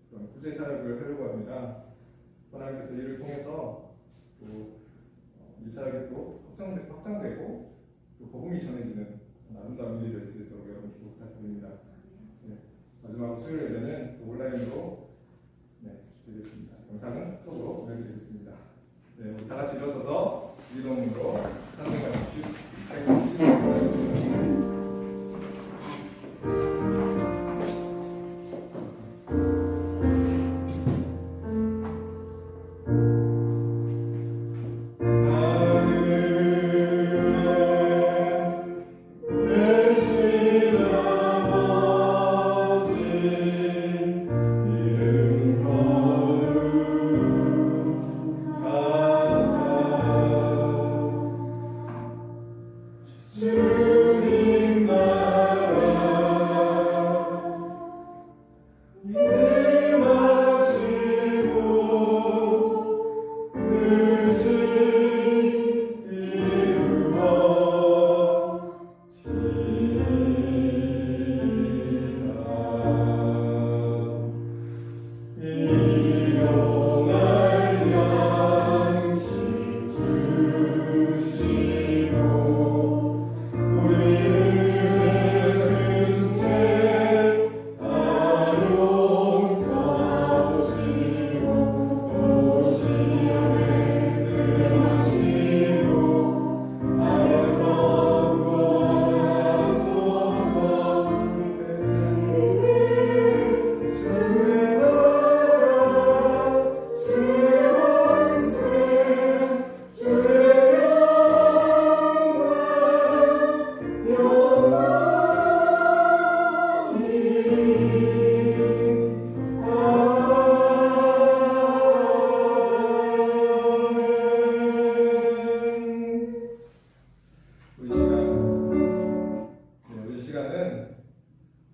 그런 구제 사역을 하려고 합니다. 하나님께서 이를 통해서 또 이 사역이 또 확장되고 또 복음이 전해지는 아름다운 일이 될 수 있도록 여러분 기도 부탁드립니다. 네, 마지막 수요일에는 온라인으로 드리겠습니다. 영상은 톡으로 보내드리겠습니다. 네, 우리 다 같이 일어서서 기도문으로 찬송가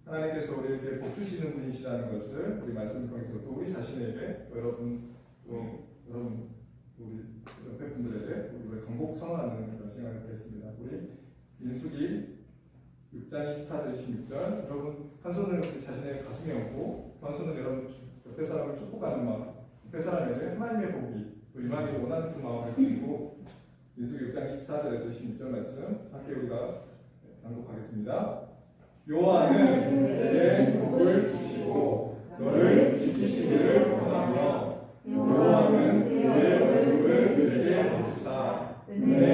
하나님께서 우리에게 복 주시는 분이시라는 것을 우리 말씀을 통해서 또 우리 자신에게 또 여러분 우리 옆에 분들에게 우리를 강복 선언하는 그런 시간을 갖겠습니다. 우리 민수기 6장 24절 26절 여러분 한 손을 자신의 가슴에 얹고 한 손을 여러분 옆에 사람을 축복하는 마음 옆에 사람에게 하나님의 복이 또 임하기를 원하는 그 마음을 가지고 민수기 6장 24절에서 26절 말씀 함께 우리가 낭독하겠습니다. 여호와는 내게 복을 주시고 너를 지키시기를 원하며 여호와는 그의 얼굴을 내게 감추사 내